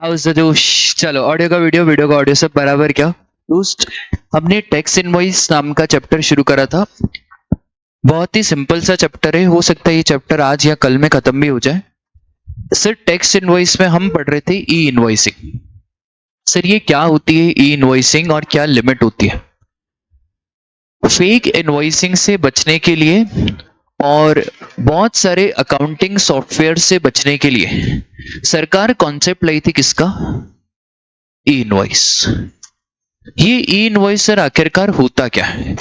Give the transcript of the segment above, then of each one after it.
House the जोश। चलो audio का वीडियो का ऑडियो सब बराबर क्या दोस्त। हमने टैक्स इनवॉइस नाम का चैप्टर शुरू करा था। बहुत ही सिंपल सा चैप्टर है, हो सकता है ये चैप्टर आज या कल में खत्म भी हो जाए। सर टैक्स इनवॉइस में हम पढ़ रहे थे ई इनवॉइसिंग। सर ये क्या होती है ई इनवॉइसिंग और क्या लिमिट होती है फेक इनवॉइसिंग से बचने के लिए और बहुत सारे अकाउंटिंग सॉफ्टवेयर से बचने के लिए सरकार कॉन्सेप्ट लाई थी किसका, ई इनवॉइस। ये ई इनवॉइस सर आखिरकार होता क्या है।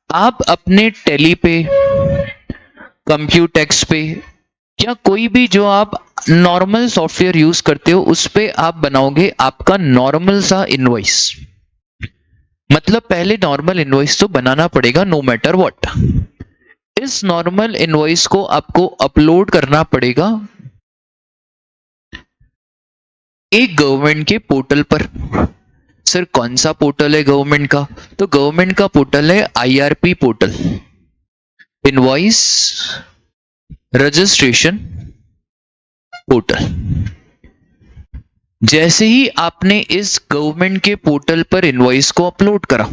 आप अपने टेली पे, कंप्यूटेक्स पे या कोई भी जो आप नॉर्मल सॉफ्टवेयर यूज करते हो उस पे आप बनाओगे आपका नॉर्मल सा इनवॉइस। मतलब पहले नॉर्मल इनवॉइस तो बनाना पड़ेगा नो मैटर व्हाट। इस नॉर्मल इनवॉइस को आपको अपलोड करना पड़ेगा एक गवर्नमेंट के पोर्टल पर। सर कौन सा पोर्टल है गवर्नमेंट का, तो गवर्नमेंट का पोर्टल है IRP portal, invoice registration portal. जैसे ही आपने इस गवर्नमेंट के पोर्टल पर इनवॉइस को अपलोड करा,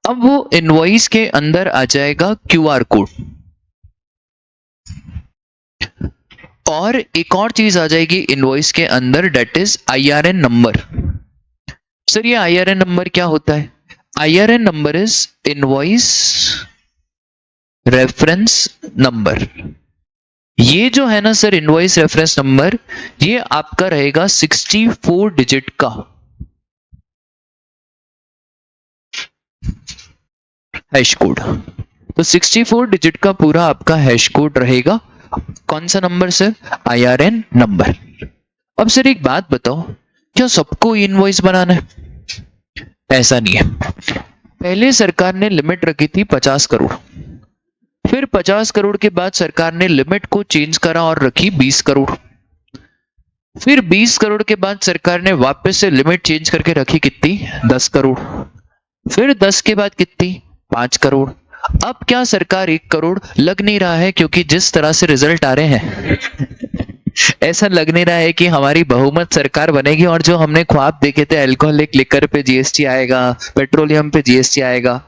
अब वो इनवॉइस के अंदर आ जाएगा क्यूआर कोड और एक और चीज आ जाएगी इनवॉइस के अंदर, date is IRN number. Sir ये आईआरएन नंबर क्या होता है, IRN number is invoice reference number. ये जो है ना सर इनवॉइस रेफरेंस नंबर, ये आपका रहेगा 64 डिजिट का हैश कोड। तो 64 डिजिट का पूरा आपका हैश कोड रहेगा। कौन सा नंबर सर, आईआरएन नंबर। अब सर एक बात बताओ, क्या सबको इनवॉइस बनाना है? ऐसा नहीं है। पहले सरकार ने लिमिट रखी थी 50 करोड़, फिर 50 करोड़ के बाद सरकार ने लिमिट को चेंज करा और रखी 20 करोड़, फिर 20 करोड़ के बाद सरकार ने वापस से लिमिट चेंज करके रखी कितनी, 10 करोड़, फिर 10 के बाद कितनी, 5 करोड़। अब क्या सरकार 1 करोड़ लग नहीं रहा है, क्योंकि जिस तरह से रिजल्ट आ रहे हैं ऐसा लग नहीं रहा है कि हमारी बहुमत सरकार बनेगी और जो हमने ख्वाब देखे थे अल्कोहलिक लिकर पे जीएसटी आएगा, पेट्रोलियम पे जीएसटी आएगा,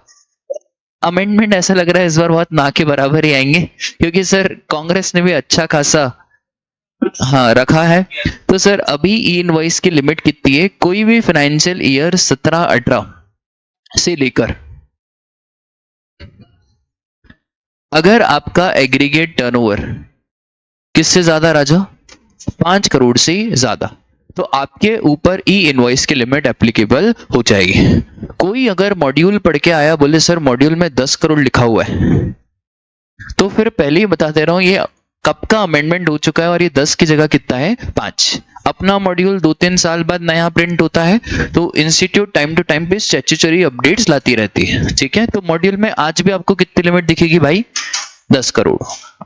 अमेंडमेंट ऐसा लग रहा है इस बार बहुत ना के बराबर ही आएंगे, क्योंकि सर कांग्रेस ने भी अच्छा खासा हाँ रखा है। तो सर अभी ई इनवॉइस की लिमिट कितनी है, कोई भी फाइनेंशियल ईयर 17-18 से लेकर अगर आपका एग्रीगेट टर्नओवर किससे ज्यादा राजा, 5 करोड़ से ज्यादा, तो आपके ऊपर ई इनवॉइस की लिमिट एप्लीकेबल हो जाएगी। कोई अगर मॉड्यूल पढ़ के आया बोले सर मॉड्यूल में 10 करोड़ लिखा हुआ है, तो फिर पहले ही बता दे रहा हूं ये कब का अमेंडमेंट हो चुका है और ये 10 की जगह कितना है, 5। अपना मॉड्यूल 2-3 साल बाद नया प्रिंट होता है, तो इंस्टीट्यूट टाइम टू टाइम पे स्टैट्यूटरी अपडेट्स लाती रहती है, ठीक है। तो मॉड्यूल में आज भी आपको कितनी लिमिट दिखेगी भाई, 10 करोड़।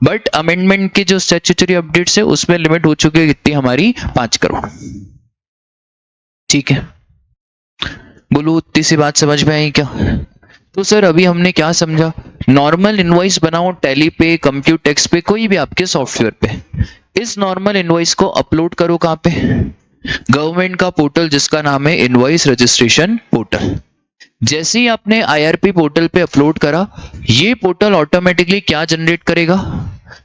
बट अमेंडमेंट के जो स्टैट्यूटरी अपडेट्स है उसमें लिमिट हो चुकी है कितनी हमारी, 5 करोड़, ठीक है। बोलो उतनी सी बात समझ में आई क्या? तो सर अभी हमने क्या समझा, नॉर्मल इनवॉइस बनाओ टैली पे, कंप्यूटेक्स पे, कोई भी आपके सॉफ्टवेयर पे। इस नॉर्मल इनवॉइस को अपलोड करो कहां पे, गवर्नमेंट का पोर्टल जिसका नाम है इनवॉइस रजिस्ट्रेशन पोर्टल। जैसे ही आपने आईआरपी पोर्टल पे अपलोड करा, ये पोर्टल ऑटोमेटिकली क्या जनरेट करेगा,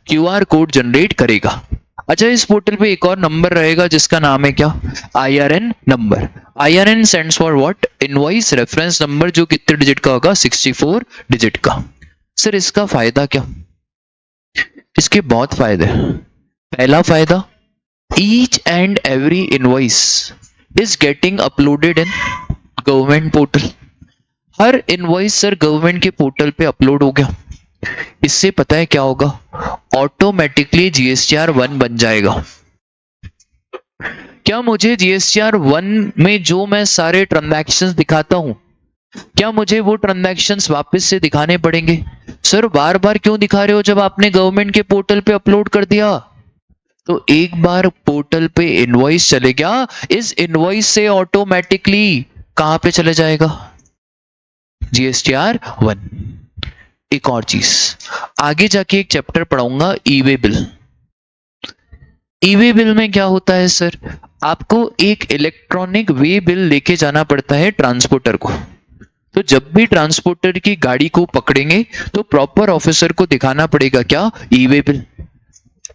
क्यूआर कोड जनरेट करेगा। अच्छा इस पोर्टल पे एक और नंबर रहेगा जिसका नाम है क्या, IRN number. IRN stands for what, invoice reference number, जो कितने डिजिट का होगा, 64 डिजिट का। सर इसका फायदा क्या, इसके बहुत फायदे। पहला फायदा, each and every invoice is getting uploaded in government portal. Her invoice sir government के पोर्टल पे अपलोड हो गया। इससे पता है क्या होगा, ऑटोमेटिकली जीएसटीआर 1 बन जाएगा। क्या मुझे जीएसटीआर 1 में जो मैं सारे ट्रांजैक्शंस दिखाता हूं, क्या मुझे वो ट्रांजैक्शंस वापस से दिखाने पड़ेंगे? सर बार बार क्यों दिखा रहे हो, जब आपने गवर्नमेंट के पोर्टल पे अपलोड कर दिया। तो एक बार पोर्टल पे इनवॉइस चले गया, इस इनवॉइस से ऑटोमेटिकली कहां पे चले जाएगा, जीएसटीआर 1। एक और चीज आगे जाके एक चैप्टर पढ़ाऊंगा, ई वे बिल। ई वे बिल में क्या होता है सर, आपको एक इलेक्ट्रॉनिक वे बिल लेके जाना पड़ता है ट्रांसपोर्टर को। तो जब भी ट्रांसपोर्टर की गाड़ी को पकड़ेंगे तो प्रॉपर ऑफिसर को दिखाना पड़ेगा क्या, ई वे बिल।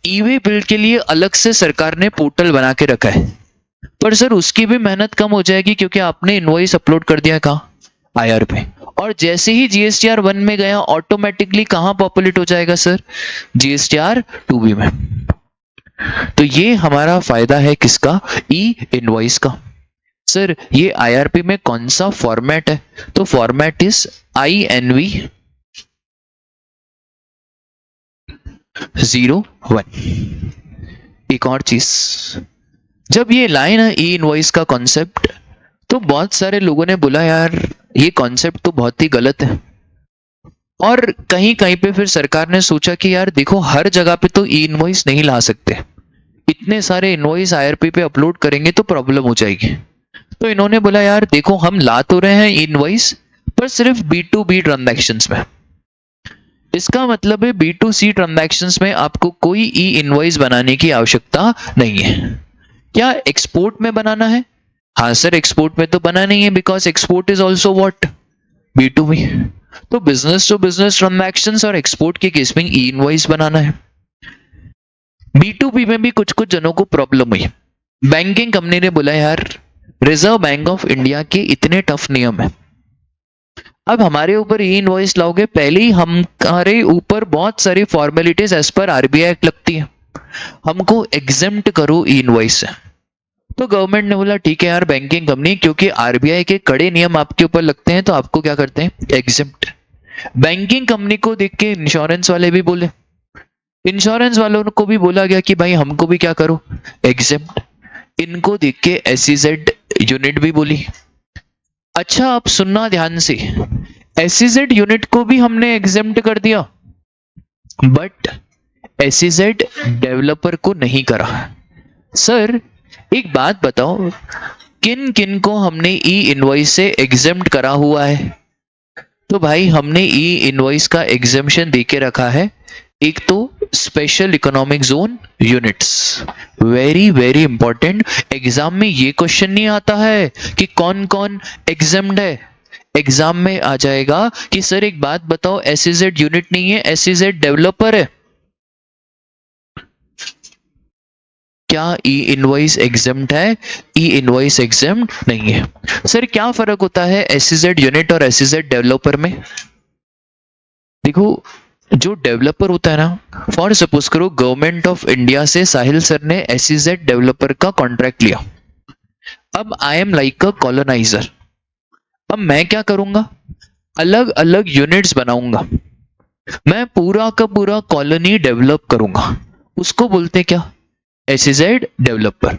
ई वे बिल के लिए अलग से सरकार ने पोर्टल बना के रखा है, पर सर उसकी भी मेहनत कम हो जाएगी क्योंकि आपने इनवॉइस अपलोड कर दिया कहाँ, आईआर पे। और जैसे ही जीएसटीआर 1 में गया ऑटोमेटिकली कहाँ पॉपुलेट हो जाएगा सर, जीएसटीआर 2B में। तो ये हमारा फायदा है किसका, ई इनवॉइस का। सर ये आईआरपी में कौन सा फॉर्मेट है, तो फॉर्मेट इज INV 01। एक और चीज, जब ये लाइन है ई इनवॉइस का कॉन्सेप्ट, तो बहुत सारे लोगों ने बोला यार ये कॉन्सेप्ट तो बहुत ही गलत है। और कहीं कहीं पे फिर सरकार ने सोचा कि यार देखो हर जगह पे तो ई इनवॉइस नहीं ला सकते, इतने सारे इनवॉइस आईआरपी पे अपलोड करेंगे तो प्रॉब्लम हो जाएगी। तो इन्होंने बोला यार देखो हम ला तो रहे हैं इनवॉइस, पर सिर्फ B2B ट्रांजैक्शंस में। इसका मतलब है B2C ट्रांजैक्शंस में आपको कोई ई इनवॉइस बनाने की आवश्यकता नहीं है। क्या एक्सपोर्ट में बनाना है, हाँ सर एक्सपोर्ट में तो बना नहीं है, because export is also what, B2B। तो बिजनेस टू बिजनेस ट्रांजैक्शंस और एक्सपोर्ट के केस में ई इनवॉइस बनाना है। B2B में भी कुछ कुछ जनों को प्रॉब्लम हुई। बैंकिंग कंपनी ने बोला यार रिजर्व बैंक ऑफ इंडिया के इतने टफ नियम है, अब हमारे ऊपर ई इनवॉइस लाओगे, पहले ही हमारे ऊपर बहुत सारी formalities as per RBI act लगती है, हमको एग्जेम्प्ट करो ई इनवॉइस से। तो गवर्नमेंट ने बोला ठीक है यार बैंकिंग कंपनी, क्योंकि आरबीआई के कड़े नियम आपके ऊपर लगते हैं तो आपको क्या करते हैं, एग्जेम्प्ट। बैंकिंग कंपनी को देख के इंश्योरेंस वाले भी बोले, इंश्योरेंस वालों को भी बोला गया कि भाई हमको भी क्या करो, एग्जेम्प्ट। इनको देख के एसईजेड यूनिट भी बोली। अच्छा आप सुनना ध्यान से, एसईजेड यूनिट को भी हमने एग्जेम्प्ट कर दिया, बट एसईजेड डेवलपर को नहीं करा। सर एक बात बताओ, किन किन को हमने ई इनवॉइस से एग्जेम्प्ट करा हुआ है, तो भाई हमने ई इनवॉइस का एग्जेम्पशन देके रखा है। एक तो special economic zone units, very very important, exam में ये क्वेश्चन नहीं आता है कि कौन कौन एग्जाम्ड है, एग्जाम में आ जाएगा कि सर एक बात बताओ एसईजेड यूनिट नहीं है, एसईजेड डेवलपर है, क्या ई इनवॉइस एग्जाम्ड है, ई इनवॉइस एग्जाम्ड नहीं है। सर क्या फर्क होता है एसईजेड यूनिट और एसईजेड डेवलपर में, देखो जो डेवलपर होता है ना, फॉर सपोज करो गवर्नमेंट ऑफ इंडिया से साहिल सर ने एसईजेड डेवलपर का कॉन्ट्रैक्ट लिया। अब I am like a coloniser, अब मैं क्या करूंगा, अलग अलग यूनिट्स बनाऊंगा, मैं पूरा का पूरा कॉलोनी डेवलप करूंगा, उसको बोलते क्या, SEZ developer.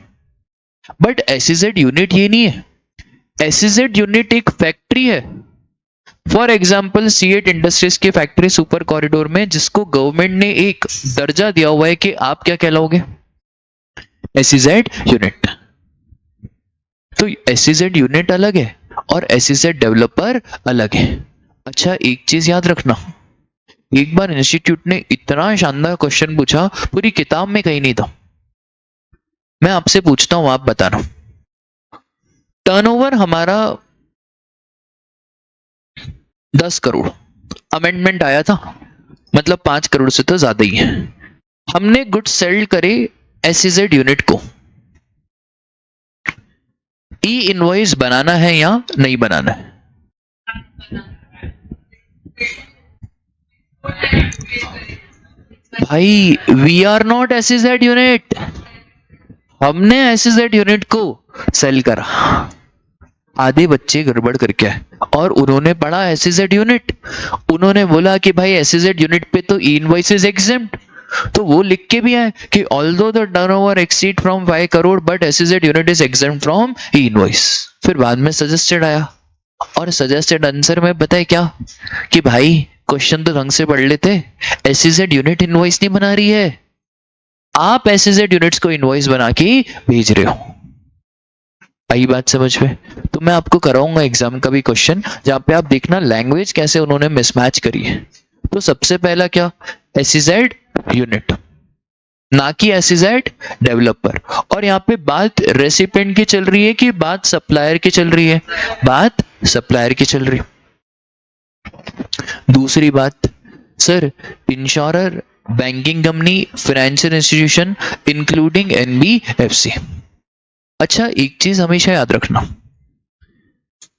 But SEZ unit ये नहीं है, एसईजेड यूनिट एक फैक्ट्री है। फॉर एग्जाम्पल C8 इंडस्ट्रीज की फैक्ट्री सुपर कॉरिडोर में, जिसको गवर्नमेंट ने एक दर्जा दिया हुआ है कि आप क्या कहलाओगे, एसईजेड यूनिट। तो एसईजेड यूनिट अलग है और एसईजेड डेवलपर अलग है। अच्छा एक चीज याद रखना, एक बार इंस्टीट्यूट ने इतना शानदार क्वेश्चन पूछा, पूरी किताब में कहीं नहीं था, मैं आपसे पूछता हूं आप बताना। टर्नओवर हमारा 10 करोड़, अमेंडमेंट आया था, मतलब 5 करोड़ से तो ज्यादा ही है। हमने गुड्स सेल करे एसईजेड यूनिट को, ई इनवॉइस बनाना है या नहीं बनाना है, भाई we are not SEZ unit, हमने एसईजेड यूनिट को सेल करा, आधे बच्चे गड़बड़ करके आए और उन्होंने पढ़ा एसईजेड यूनिट, उन्होंने बोला कि भाई एसईजेड यूनिट पे तो ई इनवॉइस इज एग्जेम्प्ट, तो वो लिख के भी आए कि although the turnover exceed from 5 crore but SEZ unit is exempt from E invoice. फिर बाद में सजेस्टेड आया, और सजेस्टेड आंसर में बताए क्या कि भाई क्वेश्चन तो ढंग से पढ़ लेते, एसईजेड यूनिट इनवॉइस नहीं बना रही है, आप एसईजेड यूनिट्स को इनवॉइस बना के भेज रहे हो। आई बात समझ में, तो मैं आपको कराऊंगा एग्जाम का भी क्वेश्चन, जहां पे आप देखना लैंग्वेज कैसे उन्होंने मिसमैच करी है। तो सबसे पहला क्या, एसईजेड यूनिट, ना कि एसईजेड डेवलपर। और यहाँ पे बात रेसिपेंट की चल रही है कि बात सप्लायर की चल रही है? बात सप्लायर की चल रही है। दूसरी बात sir, insurer, banking company, financial institution including NBFC. अच्छा, एक चीज हमेशा याद रखना,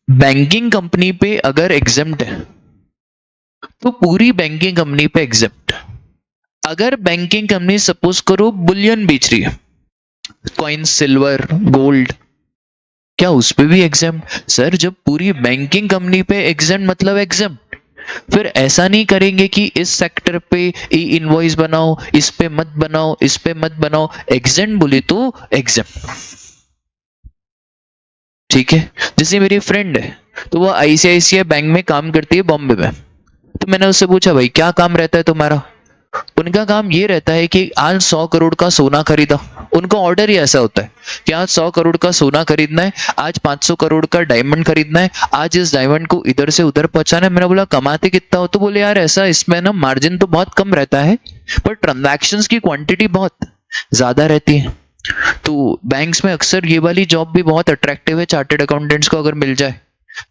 बैंकिंग कंपनी पे अगर एग्जेम्प्ट है तो पूरी बैंकिंग कंपनी पे एग्जेप्ट। अगर बैंकिंग कंपनी सपोज करो बुलियन बेच रही है, कॉइन, सिल्वर, गोल्ड, क्या उस पे भी एग्जेम्प्ट? सर जब पूरी बैंकिंग कंपनी पे एग्जेम्प्ट मतलब एग्जेम्प्ट। फिर ऐसा नहीं करेंगे कि इस सेक्टर पे ई इनवॉइस बनाओ, इस पे मत बनाओ, इस पे मत बनाओ। एग्जेम्प्ट बोले तो एग्जेम्प्ट। ठीक है, जैसे मेरी फ्रेंड है तो वो आईसीआईसीआई बैंक में काम करती है बॉम्बे में। तो मैंने उससे पूछा भाई क्या काम रहता है तुम्हारा? उनका काम ये रहता है कि आज 100 करोड़ का सोना खरीदा। उनका ऑर्डर ही ऐसा होता है कि आज 100 करोड़ का सोना खरीदना है, आज 500 करोड़ का डायमंड खरीदना है, आज इस डायमंड को इधर से उधर पहुंचाना है। मैंने बोला कमाते कितना हो? तो बोले यार ऐसा, इसमें ना मार्जिन तो बहुत कम रहता है पर ट्रांजैक्शंस की क्वांटिटी बहुत ज्यादा रहती है। तो बैंक्स में अक्सर ये वाली जॉब भी बहुत अट्रैक्टिव है चार्टेड अकाउंटेंट्स को अगर मिल जाए,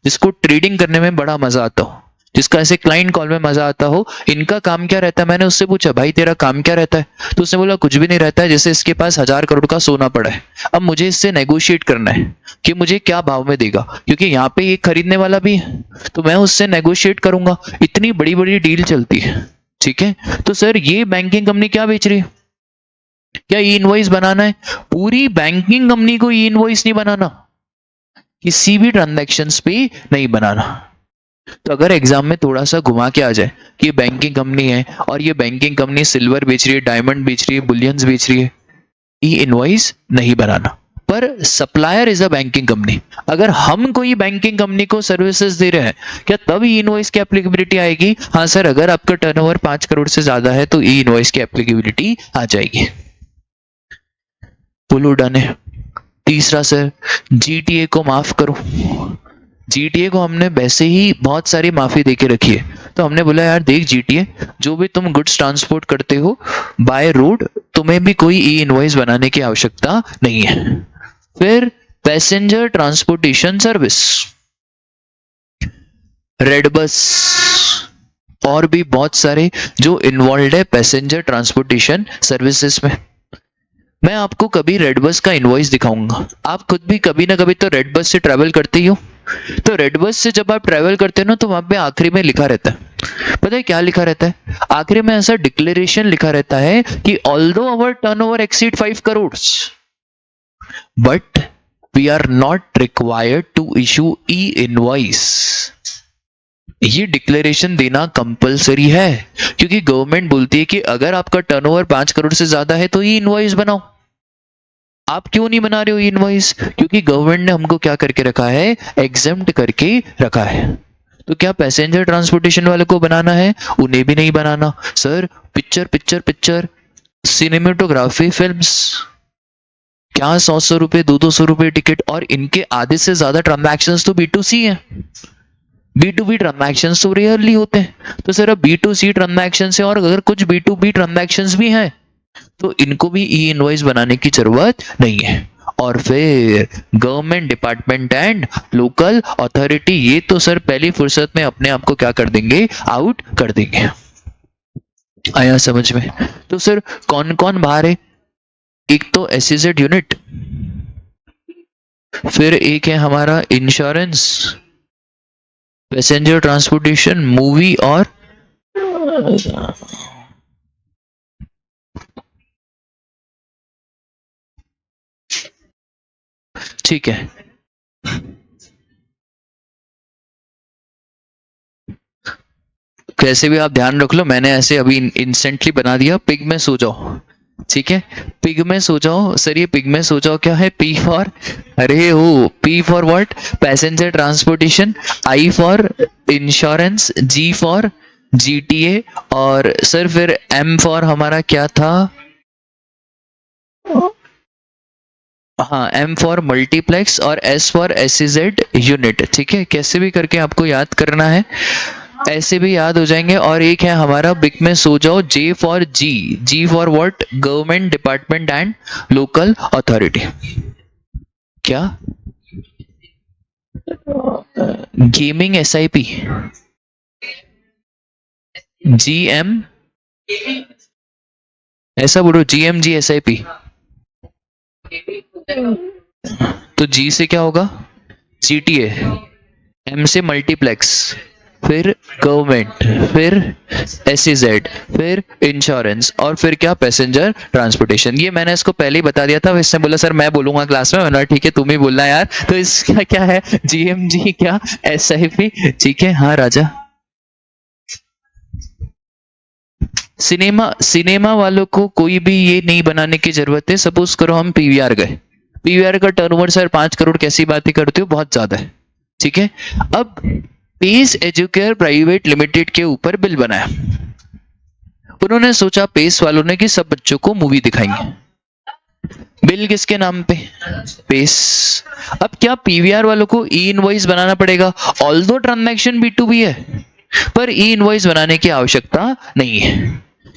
जिसको ट्रेडिंग करने में बड़ा मजा आता हो, जिसका ऐसे क्लाइंट कॉल में मजा आता हो। इनका काम क्या रहता है? मैंने उससे पूछा भाई तेरा काम क्या रहता है? तो उसने बोला कुछ भी नहीं रहता है, जैसे इसके पास 1000 करोड़ का सोना पड़ा है, अब मुझे इससे नेगोशिएट करना है कि मुझे क्या भाव में देगा, क्योंकि यहाँ पे एक खरीदने वाला भी है तो मैं उससे नेगोशिएट करूंगा। इतनी बड़ी बड़ी डील चलती है। ठीक है, तो सर ये बैंकिंग कंपनी क्या बेच रही है? क्या ई इनवॉइस बनाना है? पूरी बैंकिंग कंपनी को ई इनवॉइस नहीं बनाना, किसी भी ट्रांजैक्शंस पे नहीं बनाना। तो अगर एग्जाम में थोड़ा सा घुमा के आ जाए कि ये बैंकिंग कंपनी है और ये बैंकिंग कंपनी सिल्वर बेच रही है, डायमंड बेच रही है, बुलियंस बेच रही है, ई इनवॉइस नहीं बनाना। पर supplier is a banking company. अगर हम कोई बैंकिंग कंपनी को सर्विसेज दे रहे हैं, क्या तब ई इनवॉइस की एप्लीकेबिलिटी आएगी? हाँ सर, अगर आपका टर्नओवर 5 करोड़ से ज्यादा है तो ई इनवॉइस की एप्लीकेबिलिटी आ जाएगी। बोलो डन है। तीसरा सर, जीटीए को माफ करो। जीटीए को हमने वैसे ही बहुत सारी माफी देके रखी है, तो हमने बोला यार देख जीटीए, जो भी तुम गुड्स ट्रांसपोर्ट करते हो बाय रोड, तुम्हें भी कोई ई इनवॉइस बनाने की आवश्यकता नहीं है। फिर passenger transportation service, red bus, और भी बहुत सारे जो इन्वॉल्व है पैसेंजर ट्रांसपोर्टेशन सर्विसेज में। मैं आपको कभी रेड बस का इनवॉइस दिखाऊंगा, आप खुद भी कभी ना कभी तो रेड बस से ट्रेवल करते ही हो। तो रेड बस से जब आप ट्रेवल करते हो ना, तो वहां पे आखिरी में लिखा रहता है, पता है क्या लिखा रहता है? आखिरी में ऐसा डिक्लेरेशन लिखा रहता है कि although our turnover exceed 5 crore but we are not required to issue E invoice. ये डिक्लेरेशन देना कंपलसरी है, क्योंकि गवर्नमेंट बोलती है कि अगर आपका टर्नओवर 5 करोड़ से ज्यादा है तो ई इनवॉइस बनाओ। आप क्यों नहीं बना रहे हो इनवॉइस? क्योंकि गवर्नमेंट ने हमको क्या करके रखा है? एग्जेम्प्ट करके रखा है। तो क्या पैसेंजर ट्रांसपोर्टेशन वाले को बनाना है? उन्हें भी नहीं बनाना। Sir picture picture picture, cinematography, films, क्या 100 रुपए 200 रुपए टिकट, और इनके आधे से ज्यादा ट्रांजैक्शंस तो B2C है। B2B ट्रांजैक्शंस तो रेयरली होते हैं। तो सर अब B2C ट्रांजैक्शन है, और अगर कुछ B2B ट्रांजैक्शंस भी हैं तो इनको भी ई इनवॉइस बनाने की जरूरत नहीं है। और फिर government department and local authority, ये तो सर पहली फुर्सत में अपने आप को क्या कर देंगे? आउट कर देंगे। आया समझ में? तो सर कौन कौन बाहर है? एक तो एसईजेड यूनिट, फिर एक है हमारा इंश्योरेंस, पैसेंजर ट्रांसपोर्टेशन, मूवी, और ठीक है। कैसे भी आप ध्यान रख लो, मैंने ऐसे अभी इंस्टेंटली बना दिया। पिग में सो जाओ, ठीक है? पिग में सो जाओ। सर ये पिग में सो जाओ क्या है? पी फॉर, अरे हो, P for what? Passenger transportation, I for insurance, G for GTA, और सर फिर एम फॉर हमारा क्या था? हाँ, एम फॉर मल्टीप्लेक्स, और एस फॉर एसईजेड यूनिट। ठीक है, कैसे भी करके आपको याद करना है। ऐसे भी याद हो जाएंगे। और एक है हमारा बिग में सो जाओ, J for G, G for what, government, department and local authority. क्या? गेमिंग एसआईपी, जीएम, ऐसा बोलो, जीएमजी एसआईपी। तो जी से क्या होगा? जीटीए, एम से मल्टीप्लेक्स, फिर गवर्नमेंट, फिर एसईजेड, फिर इंश्योरेंस, और फिर क्या? Passenger transportation. ये मैंने इसको पहले ही बता दिया था, इसने बोला सर मैं बोलूंगा क्लास में। मैंने ठीक है तुम ही बोलना यार। तो इसका क्या है? जीएमजी क्या? एसआईपी। ठीक है, हाँ राजा। सिनेमा वालों को कोई भी ये नहीं बनाने की जरूरत है। सपोज करो हम पीवीआर गए, पीवीआर का टर्नओवर सर 5 करोड़, कैसी बातें करते हो, बहुत ज्यादा है। ठीक है, अब पेस एजुकेयर प्राइवेट लिमिटेड के ऊपर बिल बनाया। उन्होंने सोचा पेस वालों ने कि सब बच्चों को मूवी दिखाएंगे। बिल किसके नाम पे? पेस। अब क्या पीवीआर वालों को ई इनवॉइस बनाना पड़ेगा? ऑल्दो ट्रांजैक्शन बी2बी है, पर ई इनवॉइस बनाने की आवश्यकता नहीं है,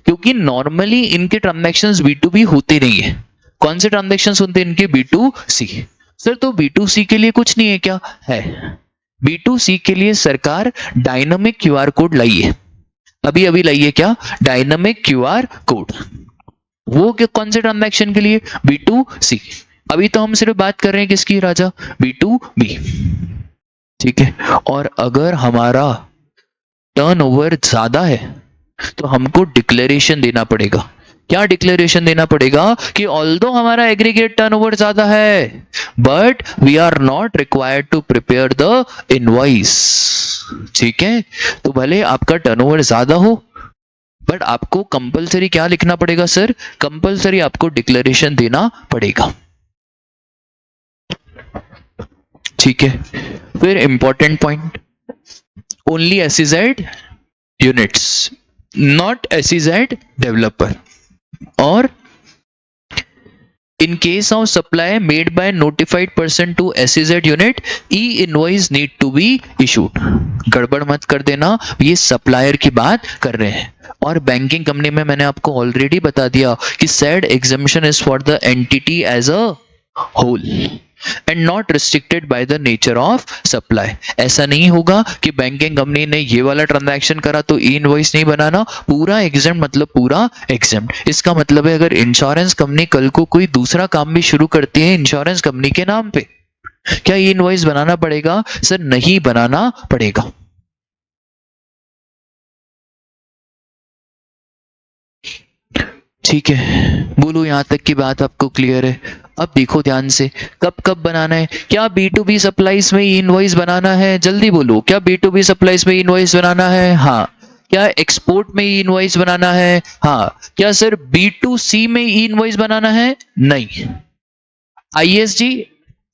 क्योंकि नॉर्मली इनके ट्रांजैक्शंस बी2बी होते नहीं है। कौन से ट्रांजैक्शंस होते हैं इनके? बी2सी। सर तो बी2सी के लिए कुछ नहीं है क्या? है। बी2सी के लिए सरकार डायनामिक क्यूआर कोड लाई है, अभी अभी लाई है। क्या? Dynamic QR code. वो कौन से ट्रांजैक्शन के लिए? बी2सी। अभी तो हम सिर्फ बात कर रहे हैं किसकी राजा? बी2बी। ठीक है, और अगर हमारा टर्नओवर ज्यादा है तो हमको डिक्लेरेशन देना पड़ेगा। क्या डिक्लेरेशन देना पड़ेगा? कि ऑल्दो हमारा एग्रीगेट टर्नओवर ज्यादा है, but we are not required to prepare the invoice. ठीक है, तो भले आपका टर्नओवर ज्यादा हो, बट आपको कंपलसरी क्या लिखना पड़ेगा सर? कंपलसरी आपको डिक्लेरेशन देना पड़ेगा। ठीक है, फिर important point, only SEZ units, not SEZ developer, और in case of supply made by notified person to SEZ unit, e-invoice need to be issued। गड़बड़ मत कर देना, ये सप्लायर की बात कर रहे हैं। और बैंकिंग कंपनी में मैंने आपको ऑलरेडी बता दिया कि said exemption is for the entity as a whole and not restricted by the nature of supply। ऐसा नहीं होगा कि बैंकिंग कंपनी ने ये वाला ट्रांजैक्शन करा तो ई इनवॉइस नहीं बनाना। पूरा एग्जेम्प्ट मतलब पूरा एग्जेम्प्ट। इसका मतलब है अगर इंश्योरेंस कंपनी कल को कोई दूसरा काम भी शुरू करती है इंश्योरेंस कंपनी के नाम पे, क्या ई इनवॉइस बनाना पड़ेगा? सर नहीं बनाना पड़ेगा। ठीक है, बोलो यहां तक की बात आपको क्लियर है? अब देखो ध्यान से, कब कब बनाना है? क्या बी2बी सप्लाईज में इनवॉइस बनाना है? जल्दी बोलो, क्या बी2बी सप्लाईज में इनवॉइस बनाना है? हाँ। क्या एक्सपोर्ट में इनवॉइस बनाना है? हाँ। क्या सर बी2सी में इनवॉइस बनाना है? नहीं। आईएसजी,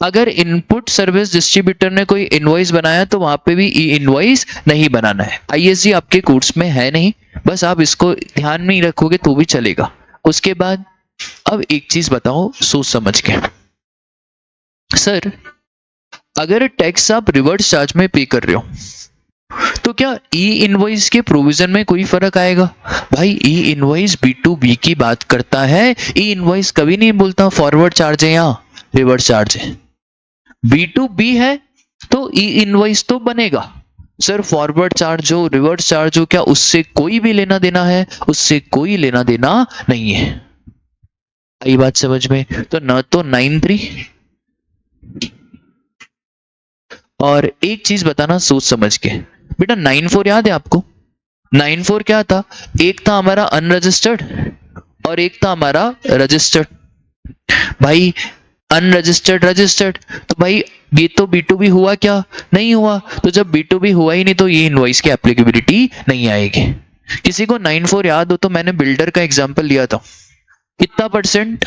अगर इनपुट सर्विस डिस्ट्रीब्यूटर ने कोई इनवॉइस बनाया तो वहां पे भी ई इनवॉइस नहीं बनाना है। आईएसजी आपके कोर्स में है नहीं, बस आप इसको ध्यान में ही रखोगे तो भी चलेगा। उसके बाद अब एक चीज बताओ सोच समझ के, सर अगर टैक्स आप रिवर्स चार्ज में पे कर रहे हो तो क्या ई इनवॉइस के प्रोविजन में कोई फर्क आएगा? भाई ई इनवॉइस बी2बी की बात करता है, ई इनवॉइस कभी नहीं बोलता फॉरवर्ड चार्ज है या रिवर्स चार्ज है। बी2बी है तो ई इनवॉइस तो बनेगा। सर फॉरवर्ड चार्ज हो, रिवर्स चार्ज हो, क्या उससे कोई भी लेना देना है? उससे कोई लेना देना नहीं है। आई बात समझ में? तो न तो 9(3), और एक चीज बताना सोच समझ के, बेटा 9(4) याद है आपको? 9(4) क्या था? एक था हमारा अनरजिस्टर्ड और एक था हमारा रजिस्टर्ड। भाई अनरजिस्टर्ड रजिस्टर्ड, तो भाई ये तो बी2बी हुआ क्या? नहीं हुआ। तो जब बी2बी हुआ ही नहीं तो ये इनवॉइस की एप्लीकेबिलिटी नहीं आएगी। किसी को 9(4) याद हो तो मैंने बिल्डर का एग्जांपल लिया था, कितना परसेंट?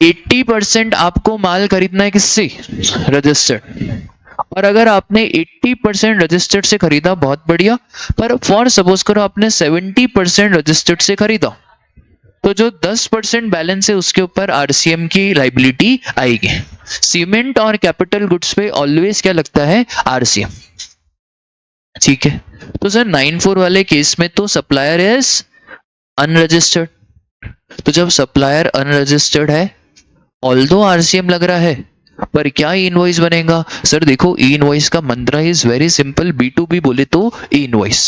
80% आपको माल खरीदना है किससे? रजिस्टर्ड। और अगर आपने 80% रजिस्टर्ड से खरीदा बहुत बढ़िया, पर फॉर सपोज करो आपने 70% रजिस्टर्ड से खरीदा, तो जो 10% बैलेंस है उसके ऊपर आरसीएम की लाइबिलिटी आएगी। सीमेंट और कैपिटल गुड्स पे ऑलवेज क्या लगता है? आरसीएम। ठीक है, तो सर 94 वाले केस में तो सप्लायर इज अनरजिस्टर्ड, तो जब सप्लायर अनरजिस्टर्ड है, ऑल्दो आरसीएम लग रहा है, पर क्या ई इनवॉइस बनेगा? सर देखो, ई इनवॉइस का मंत्र is very simple, B to B बोले तो ई इनवॉइस,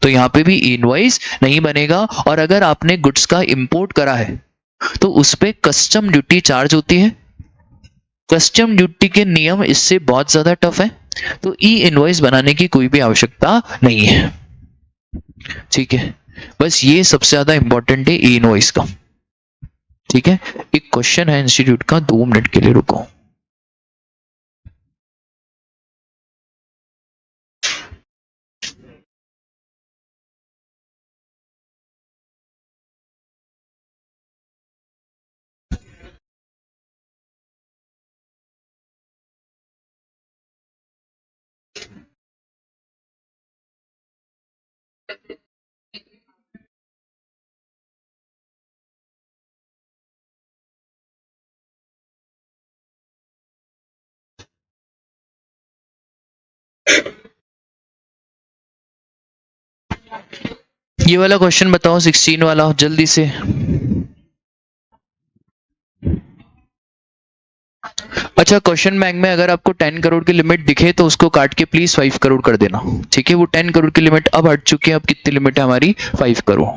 तो यहाँ पे भी ई इनवॉइस नहीं बनेगा। और अगर आपने गुड्स का इंपोर्ट करा है तो उस पे कस्टम ड्यूटी चार्ज होती है, कस्टम ड्यूटी के नियम इससे बहुत ज्यादा टफ है, तो ई इनवॉइस बनाने की कोई भी आवश्यकता नहीं है। ठीक है, बस ये सबसे ज्यादा इंपॉर्टेंट है ई इनवॉइस का। ठीक है, एक क्वेश्चन है इंस्टीट्यूट का, 2 मिनट के लिए रुको। ये वाला क्वेश्चन बताओ, 16 वाला, जल्दी से। अच्छा, क्वेश्चन बैंक में अगर आपको 10 करोड़ की लिमिट दिखे तो उसको काट के प्लीज 5 करोड़ कर देना। ठीक है, वो 10 करोड़ की लिमिट अब हट चुकी है, अब कितनी लिमिट है हमारी? 5 करोड़।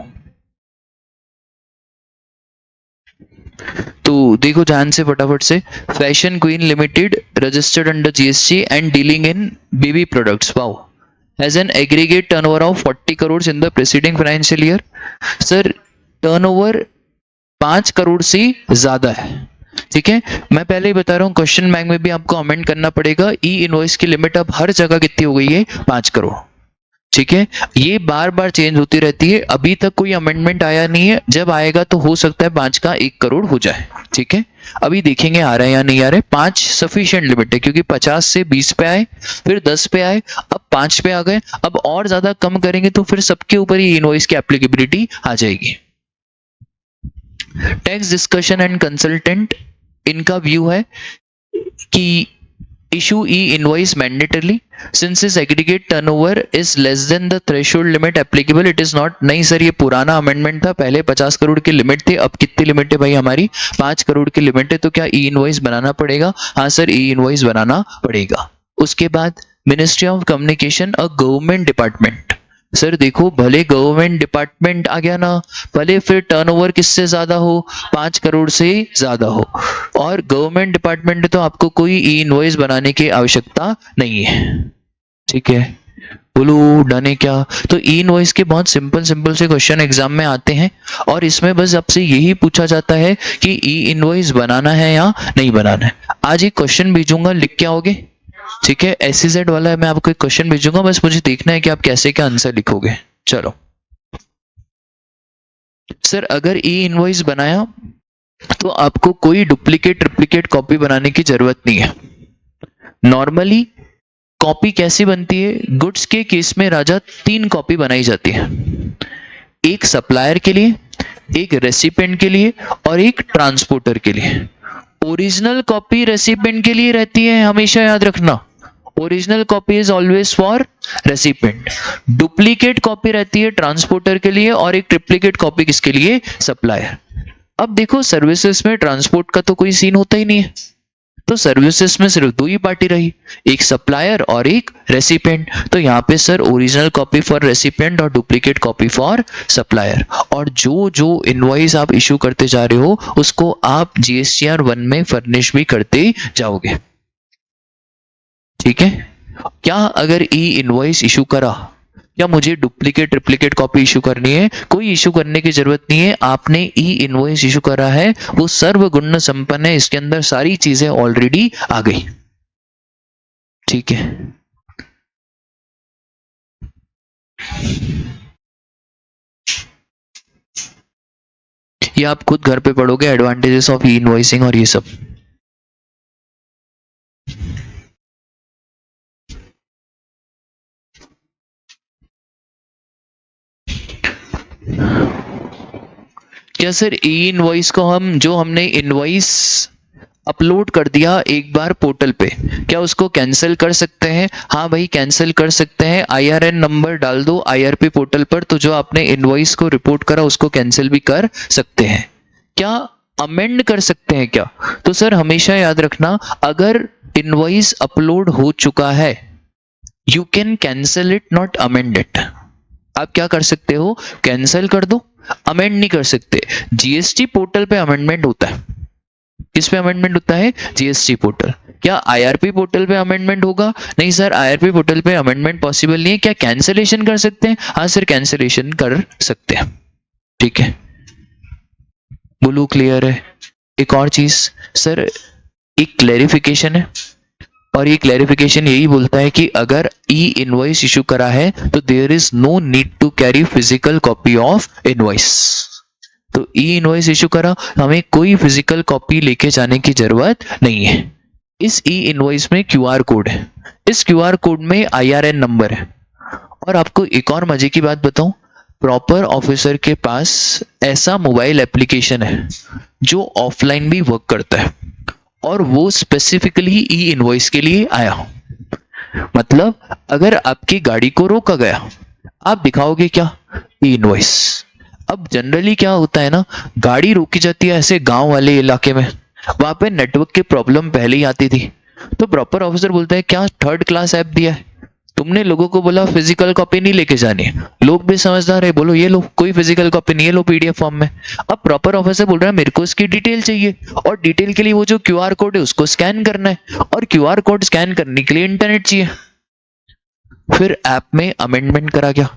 तो देखो ध्यान से फटाफट से, fashion queen limited registered under GST and dealing in baby products, wow, has an aggregate turnover of 40 crore in the preceding financial year. Sir turnover 5 crore से ज्यादा है। ठीक है, मैं पहले ही बता रहा हूँ, क्वेश्चन बैंक में भी आपको अमेंड करना पड़ेगा। ई इनवॉइस की लिमिट अब हर जगह कितनी हो गई है? 5 करोड़। ठीक है, ये बार बार चेंज होती रहती है, अभी तक कोई अमेंडमेंट आया नहीं है, जब आएगा तो हो सकता है 5 का 1 करोड़ हो जाए। ठीक है, अभी देखेंगे आ रहा है या नहीं आ रहा है। 5 सफिशिएंट लिमिट है, क्योंकि 50 से 20 पे आए, फिर 10 पे आए, अब 5 पे आ गए, अब और ज्यादा कम करेंगे तो फिर सबके ऊपर ही इनवॉइस की एप्लीकेबिलिटी आ जाएगी। टैक्स डिस्कशन एंड कंसल्टेंट, इनका व्यू है कि issue e-invoice mandatorily since its aggregate turnover is less than the threshold limit applicable, it is not। नहीं सर, ये पुराना अमेंडमेंट था, पहले 50 करोड़ की लिमिट थी, अब कितनी लिमिट है भाई हमारी? 5 करोड़ की लिमिट है, तो क्या ई इनवॉइस बनाना पड़ेगा? हाँ सर, ई इनवॉइस बनाना पड़ेगा। उसके बाद ministry of communication a government department, sir देखो, भले गवर्नमेंट डिपार्टमेंट आ गया ना, भले फिर टर्नओवर किससे ज्यादा हो? 5 करोड़ से ज्यादा हो, और गवर्नमेंट डिपार्टमेंट तो आपको कोई ई इनवॉइस बनाने की आवश्यकता नहीं है। ठीक है, बोलो डन है क्या? तो ई इनवॉइस के बहुत सिंपल सिंपल से क्वेश्चन एग्जाम में आते हैं, और इसमें बस आपसे यही पूछा जाता है कि ई इनवॉइस बनाना है या नहीं बनाना है। आज एक क्वेश्चन भेजूंगा, लिख के आओगे? ठीक है, एसईजेड वाला है, मैं आपको एक क्वेश्चन भेजूंगा, बस मुझे देखना है कि आप कैसे क्या आंसर लिखोगे। चलो सर, अगर ई इनवॉइस बनाया तो आपको कोई डुप्लीकेट ट्रिप्लीकेट कॉपी बनाने की जरूरत नहीं है। नॉर्मली कॉपी कैसी बनती है? गुड्स के केस में राजा 3 कॉपी बनाई जाती है, एक सप्लायर के लिए, एक रेसिपिएंट के लिए, और एक ट्रांसपोर्टर के लिए। ओरिजिनल कॉपी रेसिपिएंट के लिए रहती है, हमेशा याद रखना, original copy is always for recipient. Duplicate copy रहती है ट्रांसपोर्टर के लिए, और एक ट्रिप्लीकेट कॉपी किसके लिए? सप्लायर। अब देखो, सर्विसेज में ट्रांसपोर्ट का तो कोई सीन होता ही नहीं है, तो सर्विसेज में सिर्फ 2 ही पार्टी रही, एक सप्लायर और एक रेसिपिएंट। तो यहाँ पे sir original copy for recipient और डुप्लीकेट कॉपी फॉर सप्लायर। और जो जो इनवॉइस आप इशू करते जा रहे हो उसको आप जीएसटीआर 1 में फर्निश भी करते जाओगे। ठीक है, क्या अगर ई इनवॉइस इशू करा, क्या मुझे डुप्लीकेट ट्रिप्लीकेट कॉपी इशू करनी है? कोई इशू करने की जरूरत नहीं है, आपने ई इनवॉइस इशू करा है, वो सर्वगुण संपन्न है, इसके अंदर सारी चीजें ऑलरेडी आ गई। ठीक है, ये आप खुद घर पे पढ़ोगे, एडवांटेजेस ऑफ ई इनवॉइसिंग और ये सब। क्या सर ई इनवॉइस को हम, जो हमने इनवॉइस अपलोड कर दिया एक बार पोर्टल पे, क्या उसको कैंसिल कर सकते हैं? हाँ भाई कैंसिल कर सकते हैं। IRN नंबर डाल दो IRP पोर्टल पर, तो जो आपने इनवॉइस को रिपोर्ट करा उसको कैंसिल भी कर सकते हैं। क्या अमेंड कर सकते हैं क्या? तो सर हमेशा याद रखना, अगर इनवॉइस अपलोड हो चुका है you can cancel it, not amend it. आप क्या कर सकते हो? कैंसिल कर दो, अमेंड नहीं कर सकते। जीएसटी पोर्टल पे अमेंडमेंट होता है। किस पे अमेंडमेंट होता है? GST portal. क्या आईआरपी पोर्टल पे अमेंडमेंट होगा? नहीं सर, आईआरपी पोर्टल पे अमेंडमेंट पॉसिबल नहीं है। क्या कैंसिलेशन कर सकते हैं? हाँ सर, कैंसिलेशन कर सकते हैं। ठीक है, बोलो क्लियर है? एक और चीज सर, एक क्लैरिफिकेशन है, और ये क्लैरिफिकेशन यही बोलता है कि अगर ई इनवॉइस इशू करा है तो there is no need to carry physical copy of invoice. तो ई इनवॉइस इशू करा, हमें कोई फिजिकल कॉपी लेके जाने की जरूरत नहीं है। इस ई इनवॉइस में क्यूआर कोड है, इस क्यूआर कोड में आईआरएन नंबर है। और आपको एक और मजे की बात बताऊं, प्रॉपर ऑफिसर के पास ऐसा मोबाइल एप्लीकेशन है जो ऑफलाइन भी वर्क करता है, और वो स्पेसिफिकली ई इनवॉइस के लिए आया। मतलब अगर आपकी गाड़ी को रोका गया, आप दिखाओगे क्या? ई इनवॉइस। अब जनरली क्या होता है ना, गाड़ी रोकी जाती है ऐसे गांव वाले इलाके में, वहां पे नेटवर्क की प्रॉब्लम पहले ही आती थी, तो प्रॉपर ऑफिसर बोलता है क्या थर्ड क्लास ऐप दिया है तुमने, लोगों को बोला फिजिकल कॉपी नहीं लेके जानी है, लोग भी समझदार है, बोलो ये लो कोई फिजिकल कॉपी नहीं है, लो पीडीएफ फॉर्म में। अब प्रॉपर ऑफिसर बोल रहा है मेरे को इसकी डिटेल चाहिए, और डिटेल के लिए वो जो क्यूआर कोड है उसको स्कैन करना है, और क्यूआर कोड स्कैन करने के लिए इंटरनेट चाहिए। फिर ऐप में अमेंडमेंट करा गया,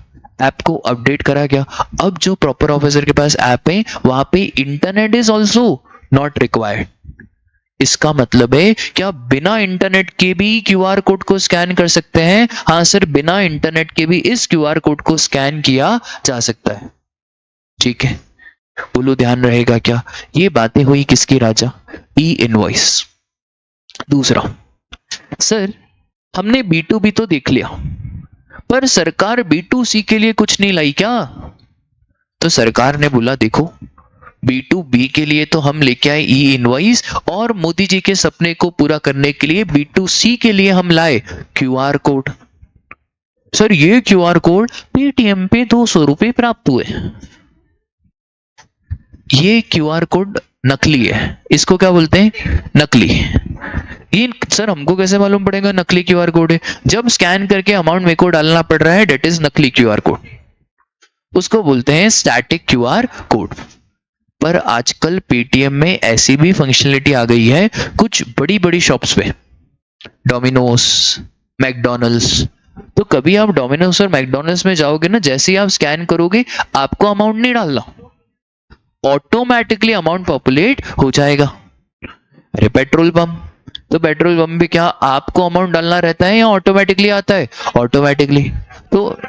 ऐप को अपडेट करा गया। अब जो प्रॉपर ऑफिसर के पास ऐप है वहां पे internet is also not required. इसका मतलब है क्या बिना इंटरनेट के भी क्यूआर कोड को स्कैन कर सकते हैं? हाँ सर, बिना इंटरनेट के भी इस क्यूआर कोड को स्कैन किया जा सकता है। ठीक है, बोलो ध्यान रहेगा क्या? ये बातें हुई किसकी राजा? ई इनवॉइस। दूसरा सर, हमने B2B तो देख लिया, पर सरकार B2C के लिए कुछ नहीं लाई क्या? तो सरकार ने बोला देखो, B2B के लिए तो हम लेके आए ई इनवॉइस, और मोदी जी के सपने को पूरा करने के लिए B2C के लिए हम लाए क्यूआर कोड। सर ये क्यूआर कोड पेटीएम पे 200 रुपए प्राप्त हुए। ये क्यूआर कोड नकली है, इसको क्या बोलते हैं? नकली। ये सर हमको कैसे मालूम पड़ेगा नकली क्यूआर कोड है? जब स्कैन करके अमाउंट मेरे को डालना पड़ रहा है, डेट इज नकली क्यूआर कोड, उसको बोलते हैं स्टैटिक क्यूआर कोड। पर आजकल पेटीएम में ऐसी भी फंक्शनलिटी आ गई है कुछ बड़ी बड़ी शॉप्स पे, डोमिनोज, मैकडॉनल्ड्स। तो कभी आप डोमिनोज और मैकडॉनल्ड्स में जाओगे ना, जैसे ही आप स्कैन करोगे आपको अमाउंट नहीं डालना, ऑटोमेटिकली अमाउंट पॉपुलेट हो जाएगा। अरे पेट्रोल पंप, तो पेट्रोल पंप भी क्या आपको अमाउंट डालना रहता है या ऑटोमेटिकली आता है? ऑटोमेटिकली। तो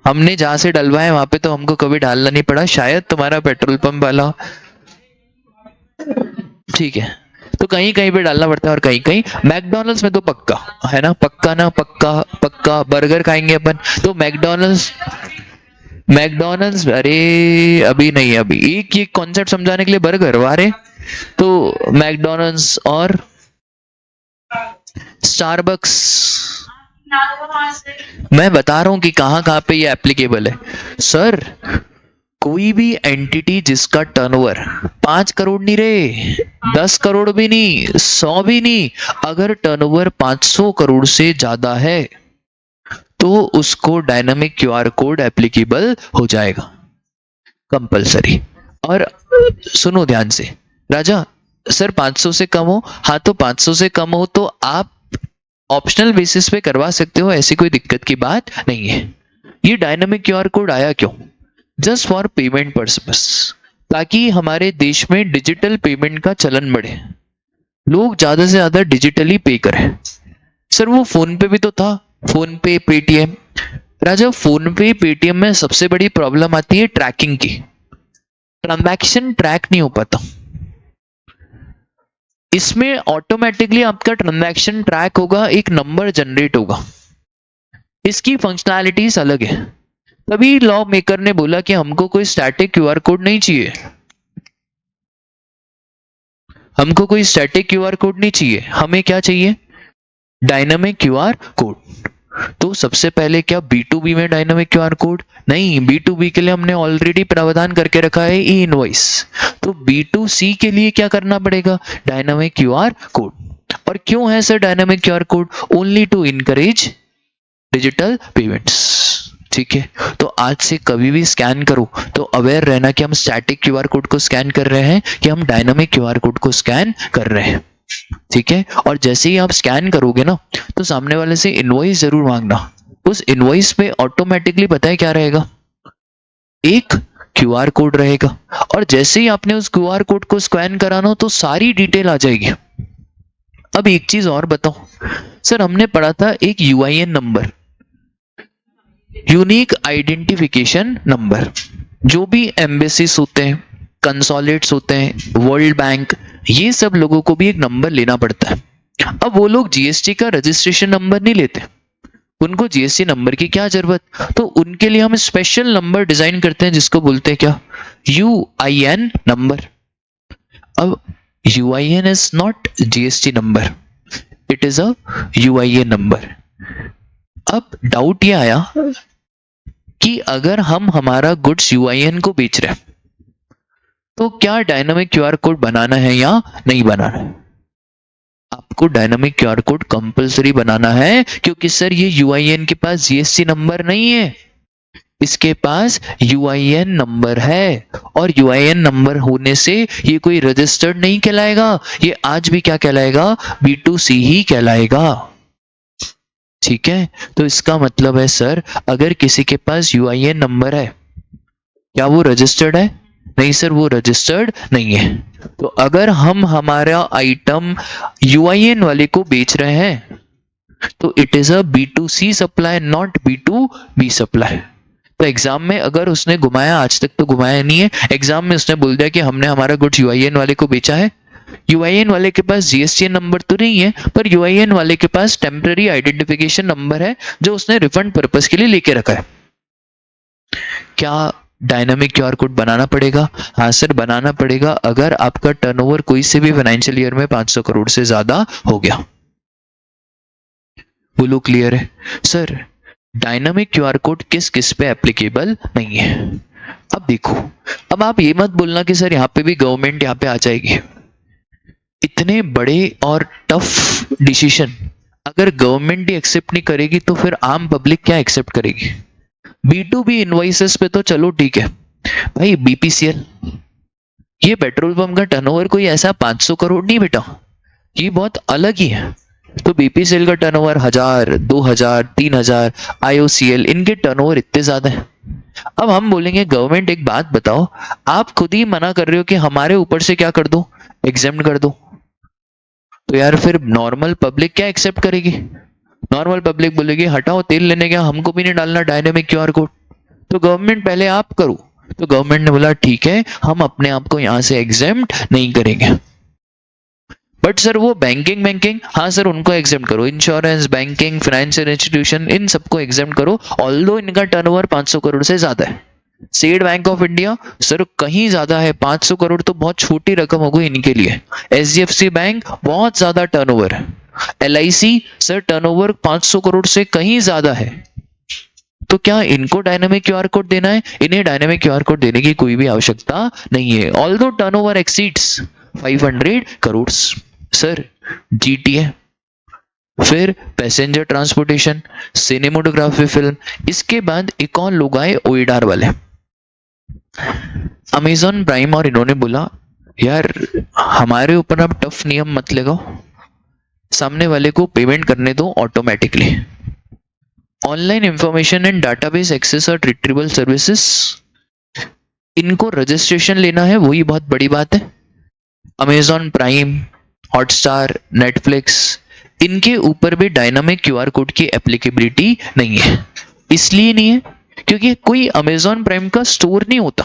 हमने जहां से डलवाए वहां पे तो हमको कभी डालना नहीं पड़ा, शायद तुम्हारा पेट्रोल पंप वाला। ठीक है, तो कहीं कहीं पे डालना पड़ता है और कहीं कहीं। मैकडॉनल्ड्स में तो पक्का है ना, पक्का ना, पक्का पक्का। बर्गर खाएंगे अपन तो मैकडॉनल्ड्स, मैकडॉनल्ड्स अरे अभी नहीं, अभी एक ये कॉन्सेप्ट समझाने के लिए बर्गर वारे। तो मैकडॉनल्ड्स और स्टारबक्स, मैं बता रहा हूं कि कहां कहां पे ये एप्लीकेबल है। सर कोई भी एंटिटी जिसका टर्नओवर 5 करोड़ नहीं रहे, 10 करोड़ भी नहीं, 100 भी नहीं, अगर टर्नओवर 500 करोड़ से ज्यादा है तो उसको डायनामिक क्यूआर कोड एप्लीकेबल हो जाएगा, कंपलसरी। और सुनो ध्यान से राजा, सर 500 से कम हो, हाँ तो 500 से कम हो तो आप ऑप्शनल बेसिस पे करवा सकते हो, ऐसी कोई दिक्कत की बात नहीं है। ये डायनामिक क्यूआर कोड आया क्यों? जस्ट फॉर पेमेंट पर्पस, ताकि हमारे देश में डिजिटल पेमेंट का चलन बढ़े, लोग ज्यादा से ज्यादा डिजिटली पे करें। सर वो फोन पे भी तो था, फोन पे, पेटीएम। राजा फोन पे पेटीएम में सबसे बड़ी प्रॉब्लम आती है ट्रैकिंग की, ट्रांजैक्शन ट्रैक नहीं हो पाता। इसमें ऑटोमेटिकली आपका ट्रांजैक्शन ट्रैक होगा, एक नंबर जनरेट होगा, इसकी फंक्शनैलिटीज अलग है। तभी लॉ मेकर ने बोला कि हमको कोई स्टैटिक क्यूआर कोड नहीं चाहिए, हमको कोई स्टैटिक क्यूआर कोड नहीं चाहिए, हमें क्या चाहिए, डायनामिक क्यूआर कोड। तो सबसे पहले क्या B2B में डायनामिक क्यूआर कोड नहीं, B2B के लिए हमने ऑलरेडी प्रावधान करके रखा है ई इनवॉइस। तो B2C के लिए क्या करना पड़ेगा, डायनामिक क्यूआर कोड। और क्यों है sir dynamic QR code, only to encourage digital payments. ठीक है, तो आज से कभी भी स्कैन करो तो अवेयर रहना कि हम स्टैटिक क्यूआर कोड को स्कैन कर रहे हैं कि हम डायनामिक क्यूआर कोड को स्कैन कर रहे हैं। ठीक है, और जैसे ही आप स्कैन करोगे ना तो सामने वाले से इनवॉइस जरूर मांगना। उस इनवॉइस पे ऑटोमेटिकली पता है क्या रहेगा, एक क्यूआर कोड रहेगा, और जैसे ही आपने उस क्यूआर कोड को स्कैन कराना तो सारी डिटेल आ जाएगी। अब एक चीज और बताओ सर, हमने पढ़ा था एक UIN number, unique identification number. जो भी एम्बेसीज होते हैं, कंसोलेट्स होते हैं, वर्ल्ड बैंक, ये सब लोगों को भी एक नंबर लेना पड़ता है। अब वो लोग जीएसटी का रजिस्ट्रेशन नंबर नहीं लेते, उनको जीएसटी नंबर की क्या जरूरत, तो उनके लिए हम स्पेशल नंबर डिजाइन करते हैं जिसको बोलते हैं क्या, यूआईएन नंबर। अब UIN is not GST number, it is a UIN number. अब डाउट ये आया कि अगर हम हमारा गुड्स यूआईएन को बेच रहे हैं तो क्या डायनामिक क्यूआर कोड बनाना है या नहीं बनाना है। आपको डायनामिक क्यूआर कोड कंपलसरी बनाना है, क्योंकि सर ये यूआईएन के पास जीएसटी नंबर नहीं है, इसके पास यूआईएन नंबर है, और यूआईएन नंबर होने से ये कोई रजिस्टर्ड नहीं कहलाएगा, ये आज भी क्या कहलाएगा, B2C ही कहलाएगा। ठीक है, तो इसका मतलब है सर अगर किसी के पास यूआईएन नंबर है, क्या वो रजिस्टर्ड है, नहीं सर वो रजिस्टर्ड नहीं है। तो अगर हम हमारा आइटम यूआईएन वाले को बेच रहे हैं तो it is a B2C supply, not B2B supply. तो एग्जाम में अगर उसने घुमाया, आज तक तो घुमाया नहीं है, एग्जाम में उसने बोल दिया कि हमने हमारा गुड्स यूआईएन वाले को बेचा है, यूआईएन वाले के पास जीएसटी नंबर तो नहीं है, पर यूआईएन वाले के पास टेम्पररी आइडेंटिफिकेशन नंबर है जो उसने रिफंड पर्पस के लिए लेके रखा है। क्या डायनामिक क्यूआर कोड बनाना पड़ेगा? हाँ सर बनाना पड़ेगा, अगर आपका टर्नओवर कोई से भी फाइनेंशियल ईयर में 500 करोड़ से ज्यादा हो गया। बोलो क्लियर है? सर डायनामिक क्यूआर कोड किस किस पे एप्लीकेबल नहीं है। अब देखो, अब आप ये मत बोलना कि सर यहाँ पे भी गवर्नमेंट यहाँ पे आ जाएगी। इतने बड़े और टफ डिसीजन अगर गवर्नमेंट ही एक्सेप्ट नहीं करेगी तो फिर आम पब्लिक क्या एक्सेप्ट करेगी। B2B इनवॉइसेस पे तो चलो ठीक है भाई, BPCL, ये पेट्रोल पंप का टर्नओवर कोई ऐसा 500 करोड़ नहीं बेटा, ये बहुत अलग ही है। तो BPCL का टर्नओवर 1000, 2000, 3000, IOCL, इनके टर्नओवर इतने ज्यादा है। अब हम बोलेंगे गवर्नमेंट एक बात बताओ, आप खुद ही मना कर रहे हो कि हमारे ऊपर से क्या कर दो, एग्जेम्प्ट कर दो, तो यार फिर नॉर्मल पब्लिक क्या एक्सेप्ट करेगी? नॉर्मल पब्लिक बोलेगी हटाओ तेल लेने गया, हमको भी नहीं डालना डायनामिक क्यूआर कोड, तो गवर्नमेंट पहले आप करो। तो गवर्नमेंट ने बोला ठीक है हम अपने आप को यहां से एग्जेम्प्ट नहीं करेंगे। बट सर वो बैंकिंग, हाँ सर उनको एग्जेम्प्ट करो, इंश्योरेंस, बैंकिंग, फाइनेंशियल इंस्टीट्यूशन, इन सबको एग्जेम्प्ट करो, ऑल्दो इनका टर्नओवर 500 करोड़ से ज्यादा है। State bank of India sir कहीं ज्यादा है, 500 करोड़ तो बहुत छोटी रकम हो गई इनके लिए। SDFC बैंक बहुत ज्यादा टर्नओवर है। LIC सर टर्नओवर 500 करोड़ से कहीं ज्यादा है। तो क्या इनको डायनामिक क्यूआर कोड देना है? इन्हें डायनामिक क्यूआर कोड देने की कोई भी आवश्यकता नहीं है, although turnover exceeds 500 crore. Sir GTA, फिर पैसेंजर ट्रांसपोर्टेशन, सिनेमेटोग्राफी फिल्म, इसके बाद एक और लोग आए ओइडार वाले, अमेजॉन प्राइम, और इन्होंने बोला यार हमारे ऊपर अब टफ नियम मत लगाओ, सामने वाले को पेमेंट करने दो automatically. Online information and database access और रिट्रीवल सर्विसेज, इनको रजिस्ट्रेशन लेना है, वही बहुत बड़ी बात है। अमेजॉन प्राइम, हॉटस्टार, नेटफ्लिक्स, इनके ऊपर भी डायनामिक क्यूआर कोड की एप्लीकेबिलिटी नहीं है। इसलिए नहीं है क्योंकि कोई अमेजॉन प्राइम का स्टोर नहीं होता।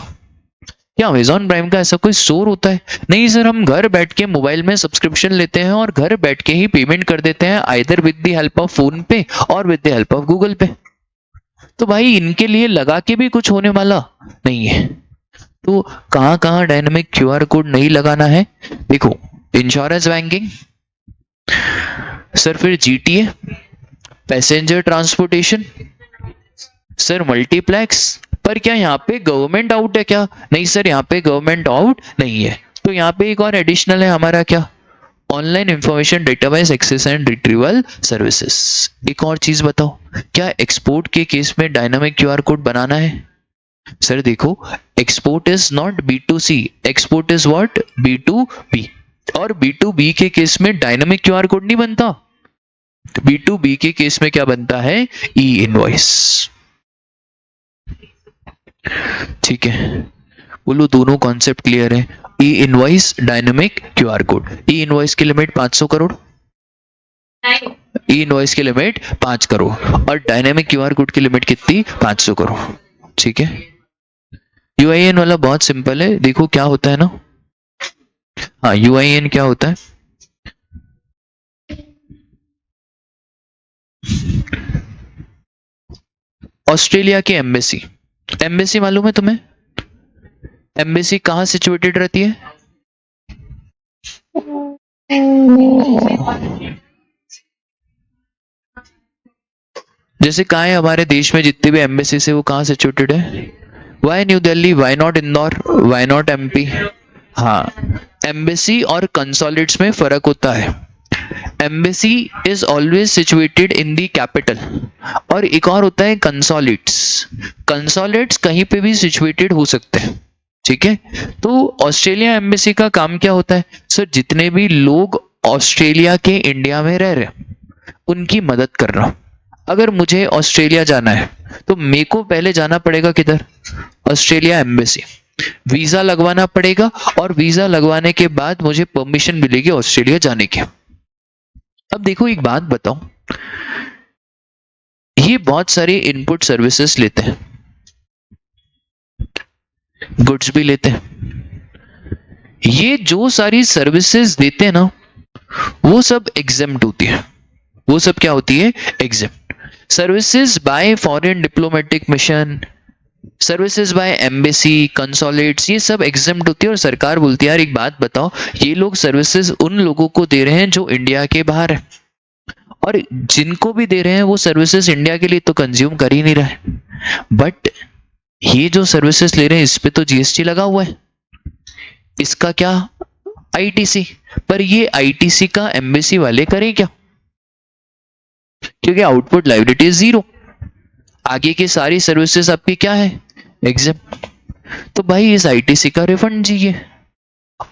क्या अमेजॉन प्राइम का ऐसा कोई स्टोर होता है? नहीं सर, हम घर बैठ के मोबाइल में सब्सक्रिप्शन लेते हैं और घर बैठ के ही पेमेंट कर देते हैं, either with the help of phone पे और with the help of Google पे। तो भाई इनके लिए लगा के भी कुछ होने वाला नहीं है। तो कहां कहां डायनामिक क्यूआर कोड नहीं लगाना है? देखो इंश्योरेंस बैंकिंग, सर फिर GTA, passenger transportation, sir multiplex. पर क्या यहाँ पे गवर्नमेंट आउट है क्या? नहीं सर, यहाँ पे गवर्नमेंट आउट नहीं है। तो यहाँ पे एक और एडिशनल है हमारा, क्या? Online information database access and retrieval services. एक और चीज बताओ, क्या एक्सपोर्ट के केस में डायनामिक क्यूआर कोड बनाना है? सर देखो, export is not B2C, export is what? B2B। और B2B के केस में डायनामिक क्यूआर कोड नहीं बनता। B2B के केस में क्या बनता है? ई इनवॉइस। ठीक है, बोलो दोनों कॉन्सेप्ट क्लियर है? ई इनवॉइस, डायनामिक क्यूआर कोड। ई इनवॉइस की लिमिट 500 करोड़, ई इनवॉइस की लिमिट 5 करोड़, और डायनामिक क्यूआर कोड की लिमिट कितनी? 500 करोड़। ठीक है, यूआईएन वाला बहुत सिंपल है, देखो क्या होता है ना। हाँ, यूआईएन क्या होता है? ऑस्ट्रेलिया की एम्बेसी। एम्बेसी मालूम है तुम्हें? एम्बेसी कहाँ सिचुएटेड रहती है? जैसे कहाँ है हमारे देश में जितने भी एम्बेसी है वो कहाँ सिचुएटेड है? Why New Delhi, why not Indore, why not MP? हाँ, एम्बेसी और कंसोलेट्स में फर्क होता है। Embassy is always situated in the capital, और एक और होता है कंसोलेट्स। कंसोलेट्स कहीं पे भी सिचुएटेड हो सकते हैं। ठीक है, तो ऑस्ट्रेलिया एम्बेसी का काम क्या होता है? सर जितने भी लोग ऑस्ट्रेलिया के इंडिया में रह रहे हैं उनकी मदद करना। अगर मुझे ऑस्ट्रेलिया जाना है तो मेरे को पहले जाना पड़ेगा किधर? ऑस्ट्रेलिया एम्बेसी, वीजा लगवाना पड़ेगा, और वीजा लगवाने के बाद मुझे परमिशन मिलेगी ऑस्ट्रेलिया जाने की। अब देखो एक बात बताओ, ये बहुत सारे इनपुट सर्विसेज लेते हैं, गुड्स भी लेते हैं। ये जो सारी सर्विसेज देते हैं ना, वो सब एग्जेम्प्ट होती है। वो सब क्या होती है? Exempt. Services by foreign diplomatic mission, services by embassy, consulates, ये सब एग्जेम्प्ट होती है। और सरकार बोलती है यार एक बात बताओ, ये लोग सर्विसेज उन लोगों को दे रहे हैं जो इंडिया के बाहर है, और जिनको भी दे रहे हैं वो सर्विसेज इंडिया के लिए तो कंज्यूम कर ही नहीं रहे, बट ये जो सर्विसेज ले रहे हैं इस पे तो जीएसटी लगा हुआ है, इसका क्या? आईटीसी। पर ये आईटीसी का एम्बेसी वाले करें क्या? क्योंकि आउटपुट लायबिलिटी जीरो, आगे की सारी सर्विसेज आपकी क्या है? एग्जेम्प्ट। तो भाई इस आईटीसी का रिफंड चाहिए,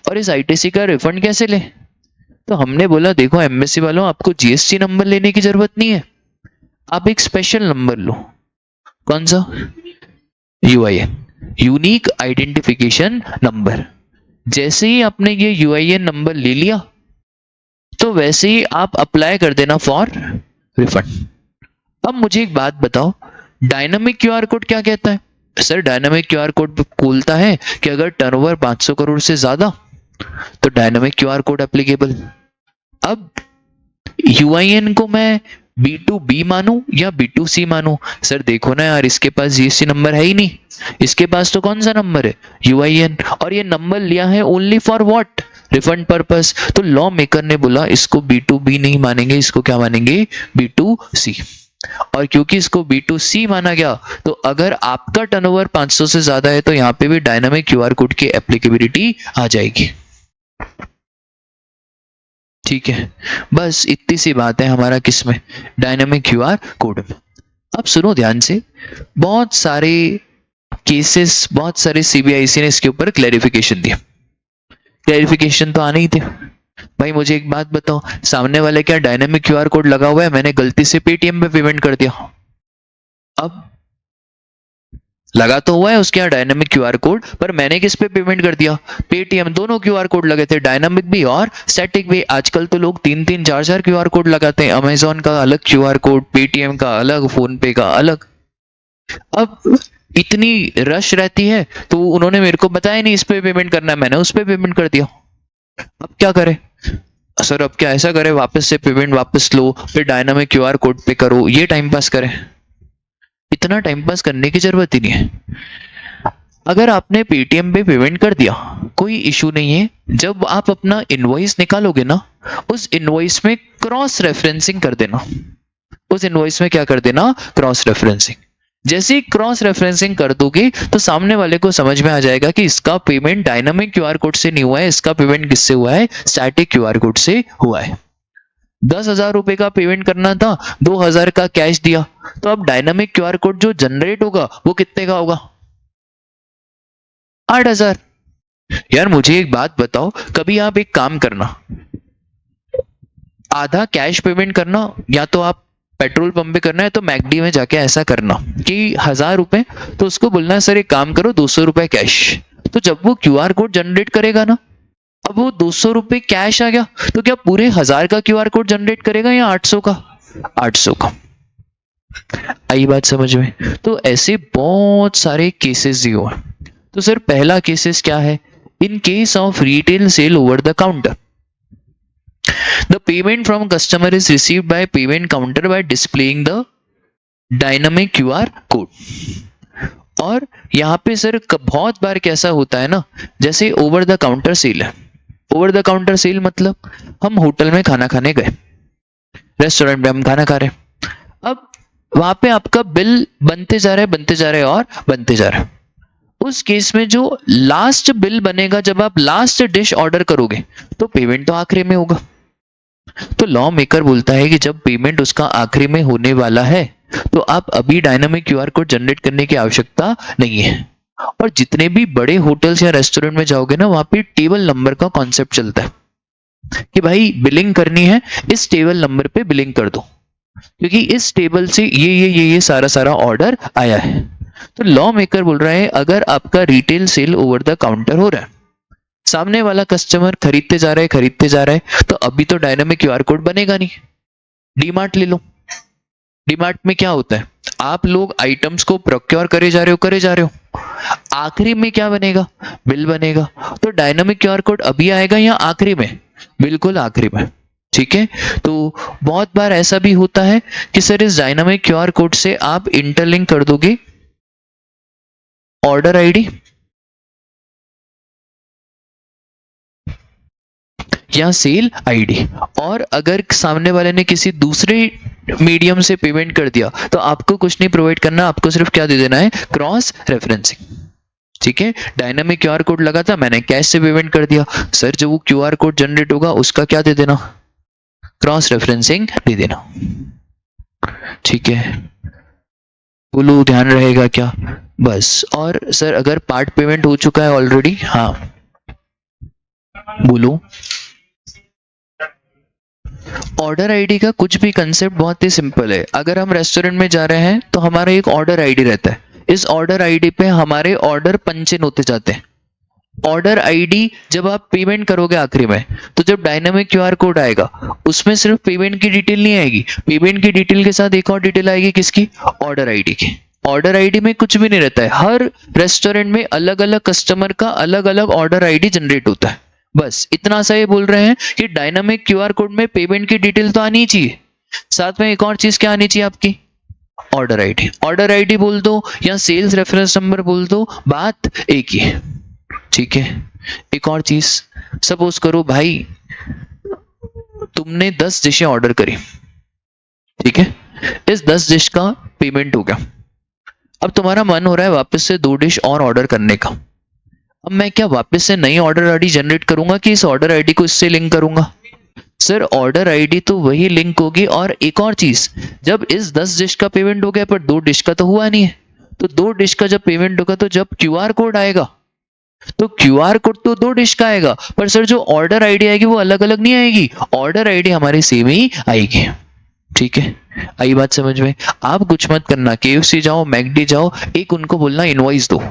और इस आईटीसी का रिफंड कैसे ले? तो हमने बोला देखो एम्बेसी वालों, आपको जीएसटी नंबर लेने की जरूरत नहीं है, आप एक स्पेशल नंबर लो। कौन सा? UIN, unique identification number. जैसे ही आपने ये यूआईएन नंबर ले लिया तो वैसे ही आप अप्लाई कर देना फॉर रिफंड। अब मुझे एक बात बताओ, डायनामिक क्यूआर कोड क्या कहता है? सर डायनामिक क्यूआर कोड बोलता है कि अगर टर्नओवर 500 करोड़ से ज्यादा तो डायनामिक क्यूआर कोड एप्लीकेबल। अब यूआईएन को मैं B2B मानूं या B2C मानूं? सर देखो ना यार, इसके पास जीएसटी नंबर है ही नहीं, इसके पास तो कौन सा नंबर है? यूआईएन। और ये नंबर लिया है only for what? Refund purpose. तो लॉ मेकर ने बोला इसको B2B नहीं मानेंगे, इसको क्या मानेंगे? B2C। और क्योंकि इसको B2C माना गया, तो अगर आपका टर्नओवर 500 से ज्यादा है तो यहाँ पे भी डायनामिक क्यूआर कोड की एप्लीकेबिलिटी आ जाएगी। ठीक है, बस इतनी सी बात है हमारा किसमें? डायनामिक क्यूआर कोड में। अब सुनो ध्यान से, बहुत सारे केसेस, बहुत सारे सीबीआईसी ने इसके ऊपर क्लैरिफिकेशन दिया। क्लैरिफिकेशन तो आने ही थे भाई। मुझे एक बात बताओ, सामने वाले क्या डायनामिक क्यूआर कोड लगा हुआ है, मैंने गलती से पेटीएम पे पेमेंट कर दिया, अब लगा तो हुआ है उसके यहाँ डायनामिक क्यूआर कोड, पर मैंने किस पे पेमेंट कर दिया? पेटीएम। दोनों क्यूआर कोड लगे थे, डायनामिक भी और स्टैटिक भी। आजकल तो लोग 3-3, 4-4 क्यूआर कोड लगाते हैं, अमेजोन का अलग क्यूआर कोड, पेटीएम का अलग, फोन पे का अलग। अब इतनी रश रहती है तो उन्होंने मेरे को बताया नहीं इस पे पेमेंट करना है, मैंने उस पे पेमेंट कर दिया। अब क्या करे सर? अब क्या ऐसा करे, वापस से पेमेंट वापस लो, फिर डायनामिक क्यूआर कोड पे करो, ये टाइम पास करे? इतना टाइम पास करने की जरूरत ही नहीं है। अगर आपने पेटीएम पे पेमेंट कर दिया, कोई इशू नहीं है। जब आप अपना इनवॉइस निकालोगे ना, उस इनवॉइस में क्रॉस रेफरेंसिंग कर देना। उस इनवॉइस में क्या कर देना? Cross referencing. जैसे ही क्रॉस रेफरेंसिंग कर दोगे तो सामने वाले को समझ में आ जाएगा कि इसका पेमेंट डायनामिक क्यूआर कोड से नहीं हुआ है, इसका पेमेंट किससे हुआ है? स्टैटिक क्यूआर कोड से हुआ है। 10,000 रुपए का पेमेंट करना था, 2,000 का कैश दिया, तो अब डायनामिक क्यूआर कोड जो जनरेट होगा वो कितने का होगा? 8,000। यार मुझे एक बात बताओ, कभी आप एक काम करना, आधा कैश पेमेंट करना, या तो आप पेट्रोल पंप पे करना है तो मैकडी में जाके ऐसा करना कि 1,000 रुपए, तो उसको बोलना है सर एक काम करो 200 रुपए कैश। तो जब वो क्यूआर कोड जनरेट करेगा ना, अब वो 200 रुपए कैश आ गया, तो क्या पूरे 1,000 का क्यूआर कोड जनरेट करेगा या 800 का? 800 का। आई बात समझ में? तो ऐसे बहुत सारे केसेस ही हुए। तो सर पहला केसेस क्या है? In case of retail sale over the counter, the payment from customer is received by payment counter by displaying the dynamic QR code। और यहाँ पे सर बहुत बार कैसा होता है ना, जैसे ओवर द काउंटर सेल है। ओवर द काउंटर सेल मतलब हम होटल में खाना खाने गए, रेस्टोरेंट में हम खाना खा रहे हैं, अब वहां पे आपका बिल बनते जा रहा है, बनते जा रहा है और बनते जा रहा है। उस केस में जो लास्ट बिल बनेगा, जब आप लास्ट डिश ऑर्डर करोगे, तो पेमेंट तो आखिरी में होगा। तो लॉ मेकर बोलता है कि जब पेमेंट उसका आखिरी में होने वाला है, तो आप अभी डायनामिक क्यूआर कोड जनरेट करने की आवश्यकता नहीं है। और जितने भी बड़े होटल्स या रेस्टोरेंट में जाओगे ना, वहां पे टेबल नंबर का कॉन्सेप्ट चलता है कि भाई बिलिंग करनी है, इस टेबल नंबर पे बिलिंग कर दो, क्योंकि इस टेबल से ये सारा ऑर्डर आया है। तो लॉ मेकर बोल रहा है अगर आपका retail sale over the counter हो रहा है, सामने वाला कस्टमर खरीदते जा रहा है, तो अभी तो डायनामिक क्यूआर कोड बनेगा नहीं। डीमार्ट ले लो, डीमार्ट में क्या होता है, आप लोग आइटम्स को प्रोक्योर करे जा रहे हो, आखिरी में क्या बनेगा? बिल बनेगा। तो डायनामिक क्यूआर कोड अभी आएगा या आखिरी में? बिल्कुल आखिरी में। ठीक है। तो बहुत बार ऐसा भी होता है कि सर इस डायनामिक क्यूआर कोड से आप इंटरलिंक कर दोगे ऑर्डर आईडी या सेल आईडी, और अगर सामने वाले ने किसी दूसरे मीडियम से पेमेंट कर दिया तो आपको कुछ नहीं प्रोवाइड करना, आपको सिर्फ क्या दे देना है? Cross referencing. ठीक है। डायनामिक क्यूआर कोड लगा था, मैंने कैश से पेमेंट कर दिया, सर जो वो क्यूआर कोड जनरेट होगा उसका क्या दे देना? क्रॉस रेफरेंसिंग दे देना। ठीक है, बोलो ध्यान रहेगा क्या? बस। और सर अगर पार्ट पेमेंट हो चुका है ऑलरेडी, हाँ बोलो। ऑर्डर आईडी का कुछ भी कंसेप्ट बहुत ही सिंपल है। अगर हम रेस्टोरेंट में जा रहे हैं तो हमारा एक ऑर्डर आईडी रहता है, इस ऑर्डर आईडी पे हमारे ऑर्डर पंच इन होते जाते हैं। ऑर्डर आईडी जब आप पेमेंट करोगे आखिरी में, तो जब डायनामिक क्यूआर कोड आएगा उसमें सिर्फ पेमेंट की डिटेल नहीं आएगी, पेमेंट की डिटेल के साथ एक और डिटेल आएगी, किसकी? ऑर्डर आईडी की। ऑर्डर आईडी में कुछ भी नहीं रहता है, हर रेस्टोरेंट में अलग अलग कस्टमर का अलग अलग ऑर्डर आईडी जनरेट होता है। बस इतना सा ये बोल रहे हैं कि डायनामिक क्यूआर कोड में पेमेंट की डिटेल तो आनी चाहिए, साथ में एक और चीज क्या आनी चाहिए आपकी? Order ID. ऑर्डर आईडी बोल दो या सेल्स रेफरेंस नंबर बोल दो, बात एक ही है। ठीक है। एक और चीज, सपोज करो भाई तुमने 10 डिशें ऑर्डर करी, ठीक है, इस 10 डिश का पेमेंट हो गया, अब तुम्हारा मन हो रहा है वापस से 2 डिश और ऑर्डर करने का। अब मैं क्या वापस से नई ऑर्डर आईडी जनरेट करूंगा कि इस ऑर्डर आईडी को इससे लिंक करूंगा? सर ऑर्डर आईडी तो वही लिंक होगी। और एक और चीज, जब इस 10 डिश का पेमेंट हो गया पर 2 डिश का तो हुआ नहीं है, तो 2 डिश का जब पेमेंट होगा तो जब क्यूआर कोड आएगा तो क्यूआर कोड तो 2 डिश का आएगा, पर सर जो ऑर्डर आईडी आएगी वो अलग अलग नहीं आएगी, ऑर्डर आईडी हमारी सेम ही आएगी। ठीक है, आई बात समझ में? आप कुछ मत करना, केएफसी जाओ, मैकडी जाओ, एक उनको बोलना इनवॉइस दो।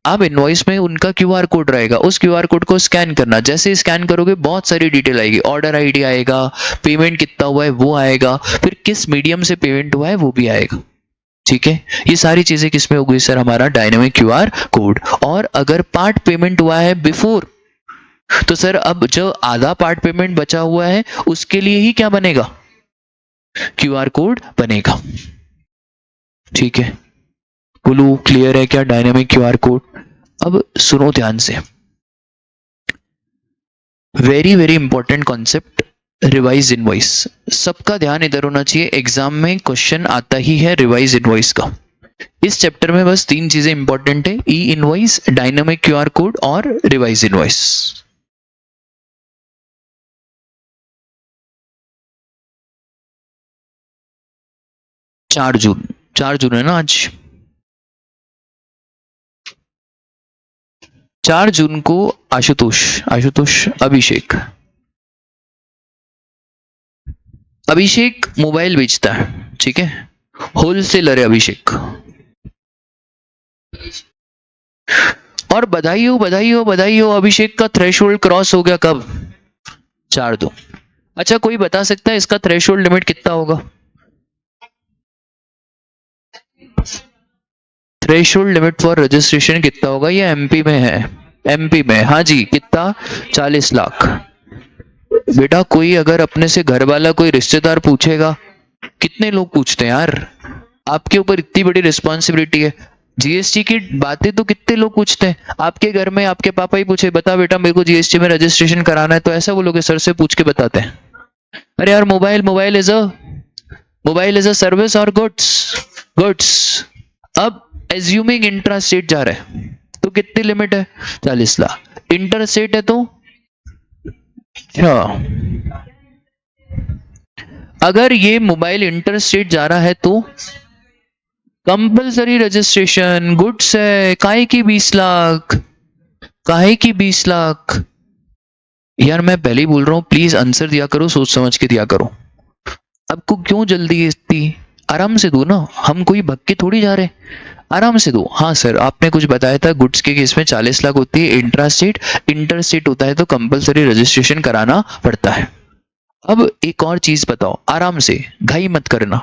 आप इनवॉइस में उनका क्यूआर कोड रहेगा, उस क्यूआर कोड को स्कैन करना, जैसे स्कैन करोगे बहुत सारी डिटेल आएगी, ऑर्डर आईडी आएगा, पेमेंट कितना हुआ है वो आएगा, फिर किस मीडियम से पेमेंट हुआ है वो भी आएगा। ठीक है, ये सारी चीजें किसमें होगी सर? हमारा डायनामिक क्यूआर कोड। और अगर पार्ट पेमेंट हुआ है बिफोर, तो सर अब जो आधा पार्ट पेमेंट बचा हुआ है उसके लिए ही क्या बनेगा? क्यूआर कोड बनेगा। ठीक है, बोलो क्लियर है क्या डायनामिक क्यूआर कोड? अब सुनो ध्यान से, very very important concept, revise invoice. सबका ध्यान इधर होना चाहिए, एग्जाम में क्वेश्चन आता ही है रिवाइज इनवॉइस का। इस चैप्टर में बस 3 चीजें इंपॉर्टेंट है, ई इनवॉइस, डायनामिक क्यूआर कोड और रिवाइज इनवॉइस। 4 जून, 4 जून है ना आज। 4 जून को आशुतोष, अभिषेक, अभिषेक मोबाइल बेचता है, ठीक है, होलसेलर है अभिषेक। और बधाई हो बधाई हो बधाई हो, अभिषेक का थ्रेशोल्ड क्रॉस हो गया, कब? 4/2। अच्छा, कोई बता सकता है इसका थ्रेशोल्ड लिमिट कितना होगा? थ्रेशोल्ड लिमिट फॉर रजिस्ट्रेशन कितना होगा? ये एमपी में है, एमपी में, हाँ जी, कितना? 40 लाख। बेटा कोई अगर अपने से घर वाला कोई रिश्तेदार पूछेगा, कितने लोग पूछते हैं यार, आपके ऊपर इतनी बड़ी रिस्पॉन्सिबिलिटी है, जीएसटी की बातें तो कितने लोग पूछते हैं। आपके घर में आपके पापा ही पूछे, बता बेटा मेरे को जीएसटी में रजिस्ट्रेशन कराना है, तो ऐसा वो लोग सर से पूछ के बताते हैं। अरे यार मोबाइल इज अ सर्विस और गुड्स। अब एज्यूमिंग इंट्रा स्टेट जा रहा है तो कितनी लिमिट है? 40 लाख। इंटर स्टेट है तो क्या, अगर ये मोबाइल इंटर स्टेट जा रहा है तो कंपलसरी रजिस्ट्रेशन, गुड्स है, काहे की 20 लाख, काहे की 20 लाख। यार मैं पहले ही बोल रहा हूं, प्लीज आंसर दिया करो, सोच समझ के दिया करो। आपको क्यों जल्दी है इतनी? आराम से दो ना, हम कोई भग के थोड़ी जा रहे, आराम से दो। हाँ सर, आपने कुछ बताया था, गुड्स के केस में 40 लाख होती है, इंट्रा स्टेट, इंटर स्टेट होता है तो कंपलसरी रजिस्ट्रेशन कराना पड़ता है। अब एक और चीज बताओ, आराम से, घाई मत करना,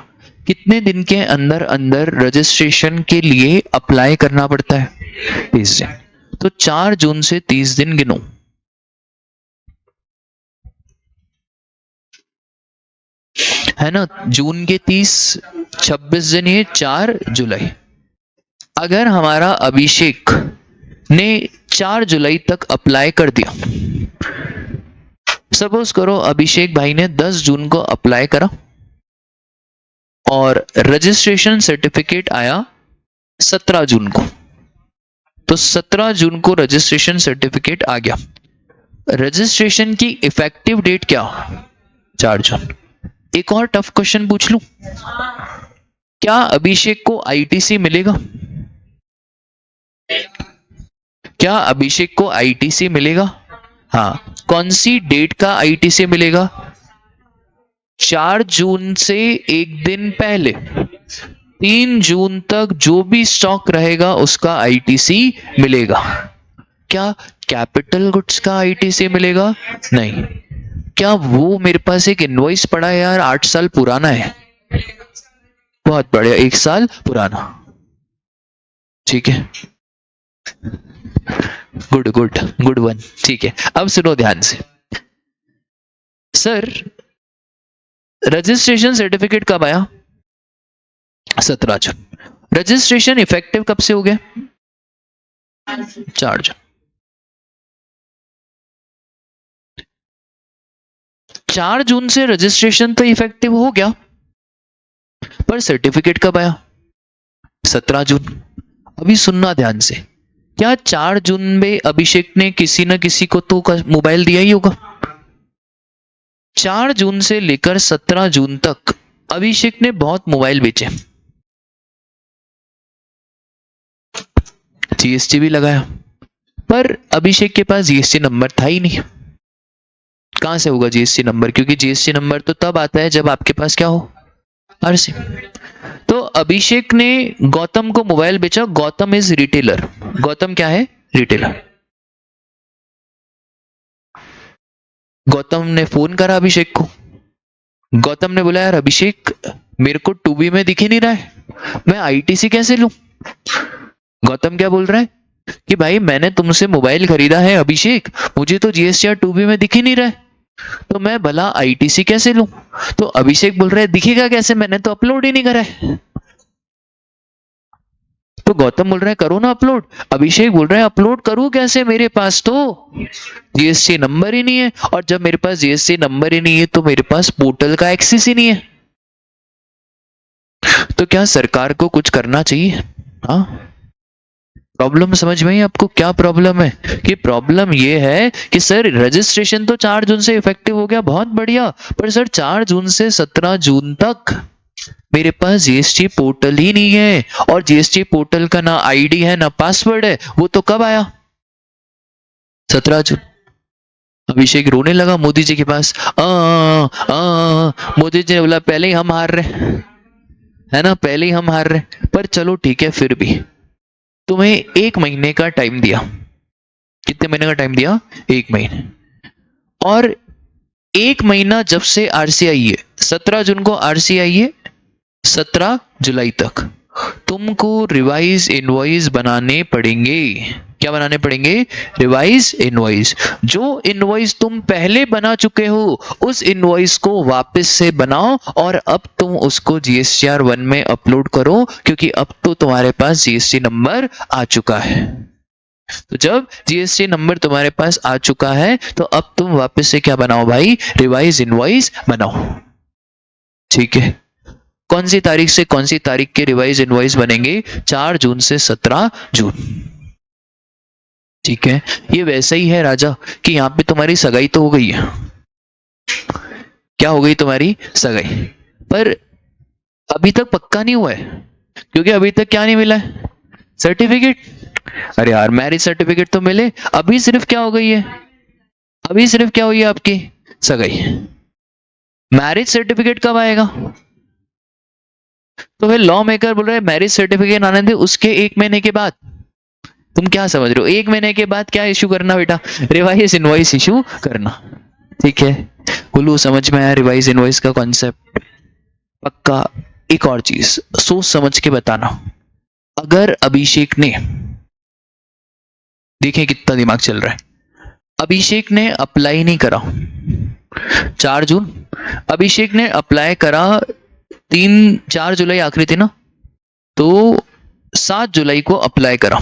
कितने दिन के अंदर अंदर रजिस्ट्रेशन के लिए अप्लाई करना पड़ता है? 30 दिन। तो 4 जून से 30 दिन गिनो, है ना, जून के 30, 26 दिन, ये 4 जुलाई। अगर हमारा अभिषेक ने 4 जुलाई तक अप्लाई कर दिया, सपोज करो अभिषेक भाई ने 10 जून को अप्लाई करा और रजिस्ट्रेशन सर्टिफिकेट आया 17 जून को, तो 17 जून को रजिस्ट्रेशन सर्टिफिकेट आ गया। रजिस्ट्रेशन की इफेक्टिव डेट क्या? 4 जून। एक और टफ क्वेश्चन पूछ लूं, क्या अभिषेक को आईटीसी मिलेगा? क्या अभिषेक को आईटीसी मिलेगा? हाँ, कौन सी डेट का आईटीसी मिलेगा? 4 जून से एक दिन पहले, 3 जून तक जो भी स्टॉक रहेगा उसका आईटीसी मिलेगा। क्या कैपिटल गुड्स का आईटीसी मिलेगा? नहीं। क्या वो मेरे पास एक इनवॉइस पड़ा है यार, 8 साल पुराना है, बहुत बढ़िया, 1 साल पुराना, ठीक है, गुड वन, ठीक है। अब सुनो ध्यान से, सर रजिस्ट्रेशन सर्टिफिकेट कब आया? 17 जून। रजिस्ट्रेशन इफेक्टिव कब से हो गया? 4 जून। 4 जून से रजिस्ट्रेशन तो इफेक्टिव हो गया, पर सर्टिफिकेट कब आया? 17 जून। अभी सुनना ध्यान से, क्या 4 जून में अभिषेक ने किसी न किसी को तो मोबाइल दिया ही होगा? 4 जून से लेकर 17 जून तक अभिषेक ने बहुत मोबाइल बेचे, जीएसटी भी लगाया, पर अभिषेक के पास जीएसटी नंबर था ही नहीं। कहां से होगा जीएसटी नंबर? क्योंकि जीएसटी नंबर तो तब आता है जब आपके पास क्या हो, आरसी। तो अभिषेक ने गौतम को मोबाइल बेचा, गौतम इज रिटेलर, गौतम क्या है? रिटेलर। गौतम ने फोन करा अभिषेक को, गौतम ने बोला यार अभिषेक मेरे को 2B में दिख ही नहीं रहा है, मैं आईटीसी कैसे लूं? गौतम क्या बोल रहा है कि भाई मैंने तुमसे मोबाइल खरीदा है अभिषेक, मुझे तो जीएसटी 2B में दिख ही नहीं रहा है, तो मैं भला आईटीसी कैसे लूं? तो अभिषेक बोल रहा है दिखेगा कैसे, मैंने तो अपलोड ही नहीं करा है। तो गौतम बोल रहा है करो ना अपलोड, अभिषेक बोल रहा है अपलोड करूं कैसे, मेरे पास तो जीएसटी नंबर ही नहीं है, और जब मेरे पास जीएसटी नंबर ही नहीं है तो मेरे पास पोर्टल का एक्सेस ही नहीं है। तो क्या सरकार को कुछ करना चाहिए? हाँ, प्रॉब्लम समझ में आई आपको? क्या प्रॉब्लम है? कि प्रॉब्लम ये है कि सर रजिस्ट्रेशन तो 4 जून से इफेक्टिव हो गया, बहुत बढ़िया, पर सर 4 जून से 17 जून तक मेरे पास जीएसटी पोर्टल ही नहीं है, और जीएसटी पोर्टल का ना आईडी है ना पासवर्ड है। वो तो कब आया? 17 जून। अभिषेक रोने लगा मोदी जी के पास। मोदी जी ने बोला पहले ही हम हार रहे है ना, पहले ही हम हार रहे, पर चलो ठीक है, फिर भी तुम्हें 1 महीने का टाइम दिया। कितने महीने का टाइम दिया? 1 महीने। और 1 महीना जब से आरसी आई है, 17 जून को आरसी आई है, 17 जुलाई तक तुमको रिवाइज इनवॉइस बनाने पड़ेंगे। क्या बनाने पड़ेंगे? Revise invoice. जो इनवॉइस तुम पहले बना चुके हो उस इनवॉइस को वापस से बनाओ, और अब तुम उसको जीएसटीआर 1 में अपलोड करो, क्योंकि अब तो तुम्हारे पास जीएसटी नंबर आ चुका है। तो जब जीएसटी नंबर तुम्हारे पास आ चुका है तो अब तुम वापस से क्या बनाओ भाई? रिवाइज इनवॉइस बनाओ। ठीक है, कौन सी तारीख से कौन सी तारीख के रिवाइज इनवॉइस बनेंगे? 4 जून से 17 जून। ठीक है, ये वैसा ही है राजा कि यहाँ पे तुम्हारी सगाई तो हो गई है। क्या हो गई? तुम्हारी सगाई, पर अभी तक पक्का नहीं हुआ है, क्योंकि अभी तक क्या नहीं मिला है? सर्टिफिकेट। अरे यार, मैरिज सर्टिफिकेट तो मिले, अभी सिर्फ क्या हो गई है? अभी सिर्फ क्या हुई है? आपकी सगाई। मैरिज सर्टिफिकेट कब आएगा? तो फिर लॉ मेकर बोल रहे हैं मैरिज सर्टिफिकेट आने दे उसके 1 महीने के बाद। तुम क्या समझ रहे हो? 1 महीने के बाद क्या इश्यू करना बेटा? रिवाइज इनवॉइस इश्यू करना। ठीक है, बोलो समझ में आया रिवाइज इनवॉइस का कॉन्सेप्ट? पक्का। एक और चीज सोच समझ के बताना, अगर अभिषेक ने, देखें कितना दिमाग चल रहा है, अभिषेक ने अप्लाई नहीं करा 4 जून, अभिषेक ने अप्लाई करा 4 जुलाई आखिरी थी ना, तो 7 जुलाई को अप्लाई करा।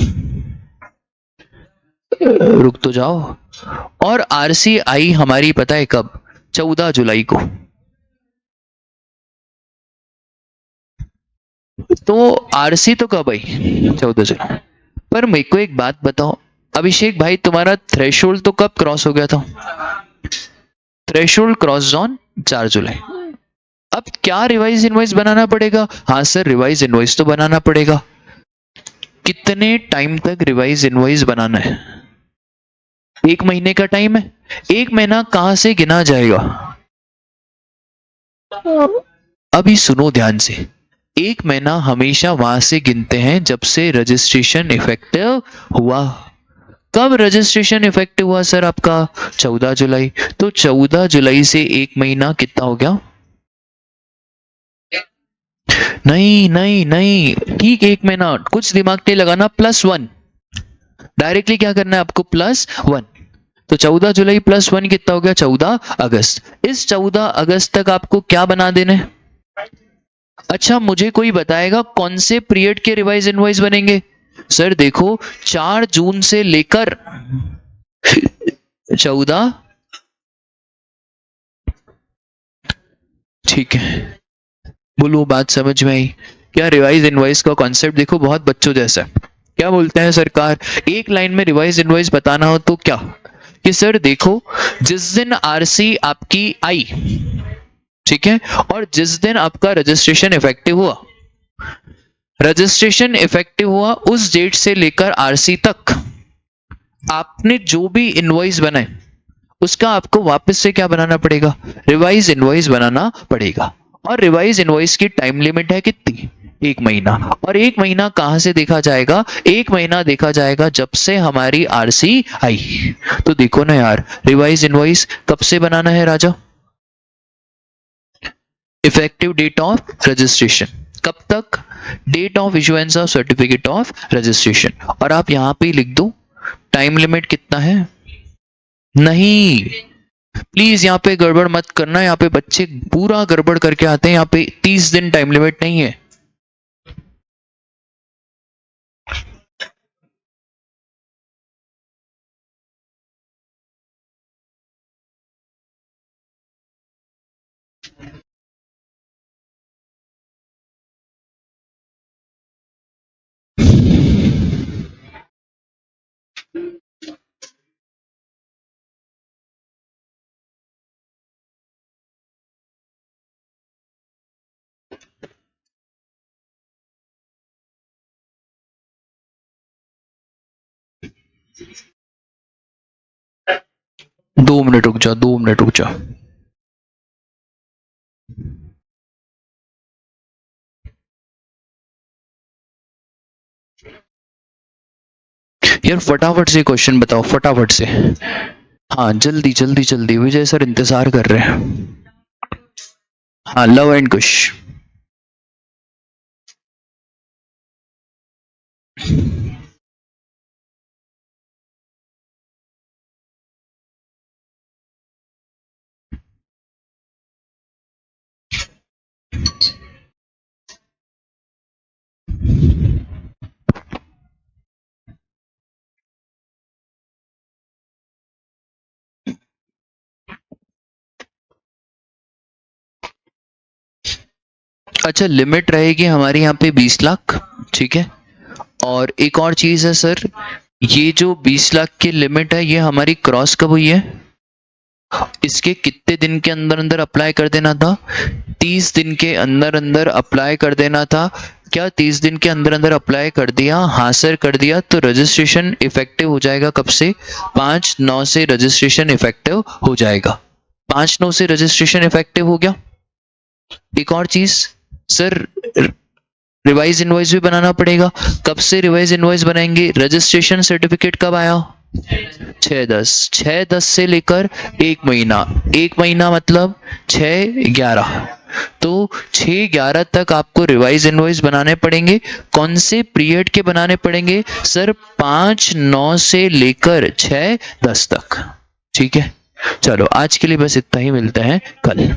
रुक तो जाओ। और आरसी आई हमारी पता है कब? 14 जुलाई को। तो आरसी तो कब आई? 14 जुलाई। पर मेरे को एक बात बताओ अभिषेक भाई, तुम्हारा थ्रेशोल्ड तो कब क्रॉस हो गया था? थ्रेशोल्ड क्रॉस ऑन 4 जुलाई। अब क्या रिवाइज इनवॉइस बनाना पड़ेगा? हाँ सर, रिवाइज इनवॉइस तो बनाना पड़ेगा। कितने टाइम तक रिवाइज इनवॉइस बनाना है? 1 महीने का टाइम है। 1 महीना कहां से गिना जाएगा? अभी सुनो ध्यान से, 1 महीना हमेशा वहां से गिनते हैं जब से रजिस्ट्रेशन इफेक्टिव हुआ। कब रजिस्ट्रेशन इफेक्टिव हुआ सर आपका? 14 जुलाई। तो 14 जुलाई से 1 महीना कितना हो गया? नहीं नहीं नहीं, ठीक 1 महीना, कुछ दिमाग नहीं लगाना, +1। डायरेक्टली क्या करना है आपको? +1। तो 14 जुलाई +1 कितना हो गया? 14 अगस्त। इस 14 अगस्त तक आपको क्या बना देने? अच्छा, मुझे कोई बताएगा कौन से पीरियड के रिवाइज इनवॉइस बनेंगे? सर देखो, 4 जून से लेकर 14, ठीक है, बोलो बात समझ में आई? क्या रिवाइज इनवॉइस का कॉन्सेप्ट देखो बहुत बच्चों जैसा है। क्या बोलते हैं सरकार, एक लाइन में रिवाइज इनवॉइस बताना हो तो क्या, कि सर देखो, जिस दिन आरसी आपकी आई, ठीक है, और जिस दिन आपका रजिस्ट्रेशन इफेक्टिव हुआ, रजिस्ट्रेशन इफेक्टिव हुआ उस डेट से लेकर आरसी तक आपने जो भी इनवॉइस बनाए उसका आपको वापस से क्या बनाना पड़ेगा? रिवाइज इनवॉइस बनाना पड़ेगा। और रिवाइज इनवॉइस की टाइम लिमिट है कितनी? 1 महीना। और 1 महीना कहां से देखा जाएगा? 1 महीना देखा जाएगा जब से हमारी आरसी आई। तो देखो ना यार, रिवाइज इनवॉइस कब से बनाना है राजा? Effective date of registration. कब तक? Date of issuance of certificate of registration. और आप यहां पे लिख दो टाइम लिमिट कितना है। नहीं, प्लीज यहाँ पे गड़बड़ मत करना, यहाँ पे बच्चे पूरा गड़बड़ करके आते हैं। यहाँ पे 30 दिन टाइम लिमिट नहीं है। 2 मिनट रुक जाओ, 2 मिनट रुक जाओ। यार फटाफट से क्वेश्चन बताओ, फटाफट से। हाँ जल्दी जल्दी जल्दी, विजय सर इंतजार कर रहे हैं। हाँ लव एंड कुश। अच्छा लिमिट रहेगी हमारी यहाँ पे 20 लाख, ठीक है। और एक और चीज है सर, ये जो 20 लाख की लिमिट है ये हमारी क्रॉस कब हुई है? इसके कितने दिन के अंदर अंदर अप्लाई कर देना था? 30 दिन के अंदर अंदर अप्लाई कर देना था। क्या 30 दिन के अंदर अंदर अप्लाई कर दिया? हाँ सर कर दिया। तो रजिस्ट्रेशन इफेक्टिव हो जाएगा कब से? 5/9 से रजिस्ट्रेशन इफेक्टिव हो जाएगा। 5/9 से रजिस्ट्रेशन इफेक्टिव हो गया। एक और चीज सर, रिवाइज इनवॉइस भी बनाना पड़ेगा। कब से रिवाइज इनवॉइस बनाएंगे? रजिस्ट्रेशन सर्टिफिकेट कब आया? 6/10। 6/10 से लेकर 1 महीना, 1 महीना मतलब 6/11। तो 6/11 तक आपको रिवाइज इनवॉइस बनाने पड़ेंगे। कौन से पीरियड के बनाने पड़ेंगे सर? 5/9 से लेकर 6/10 तक, ठीक है। चलो आज के लिए बस इतना ही, मिलते हैं कल।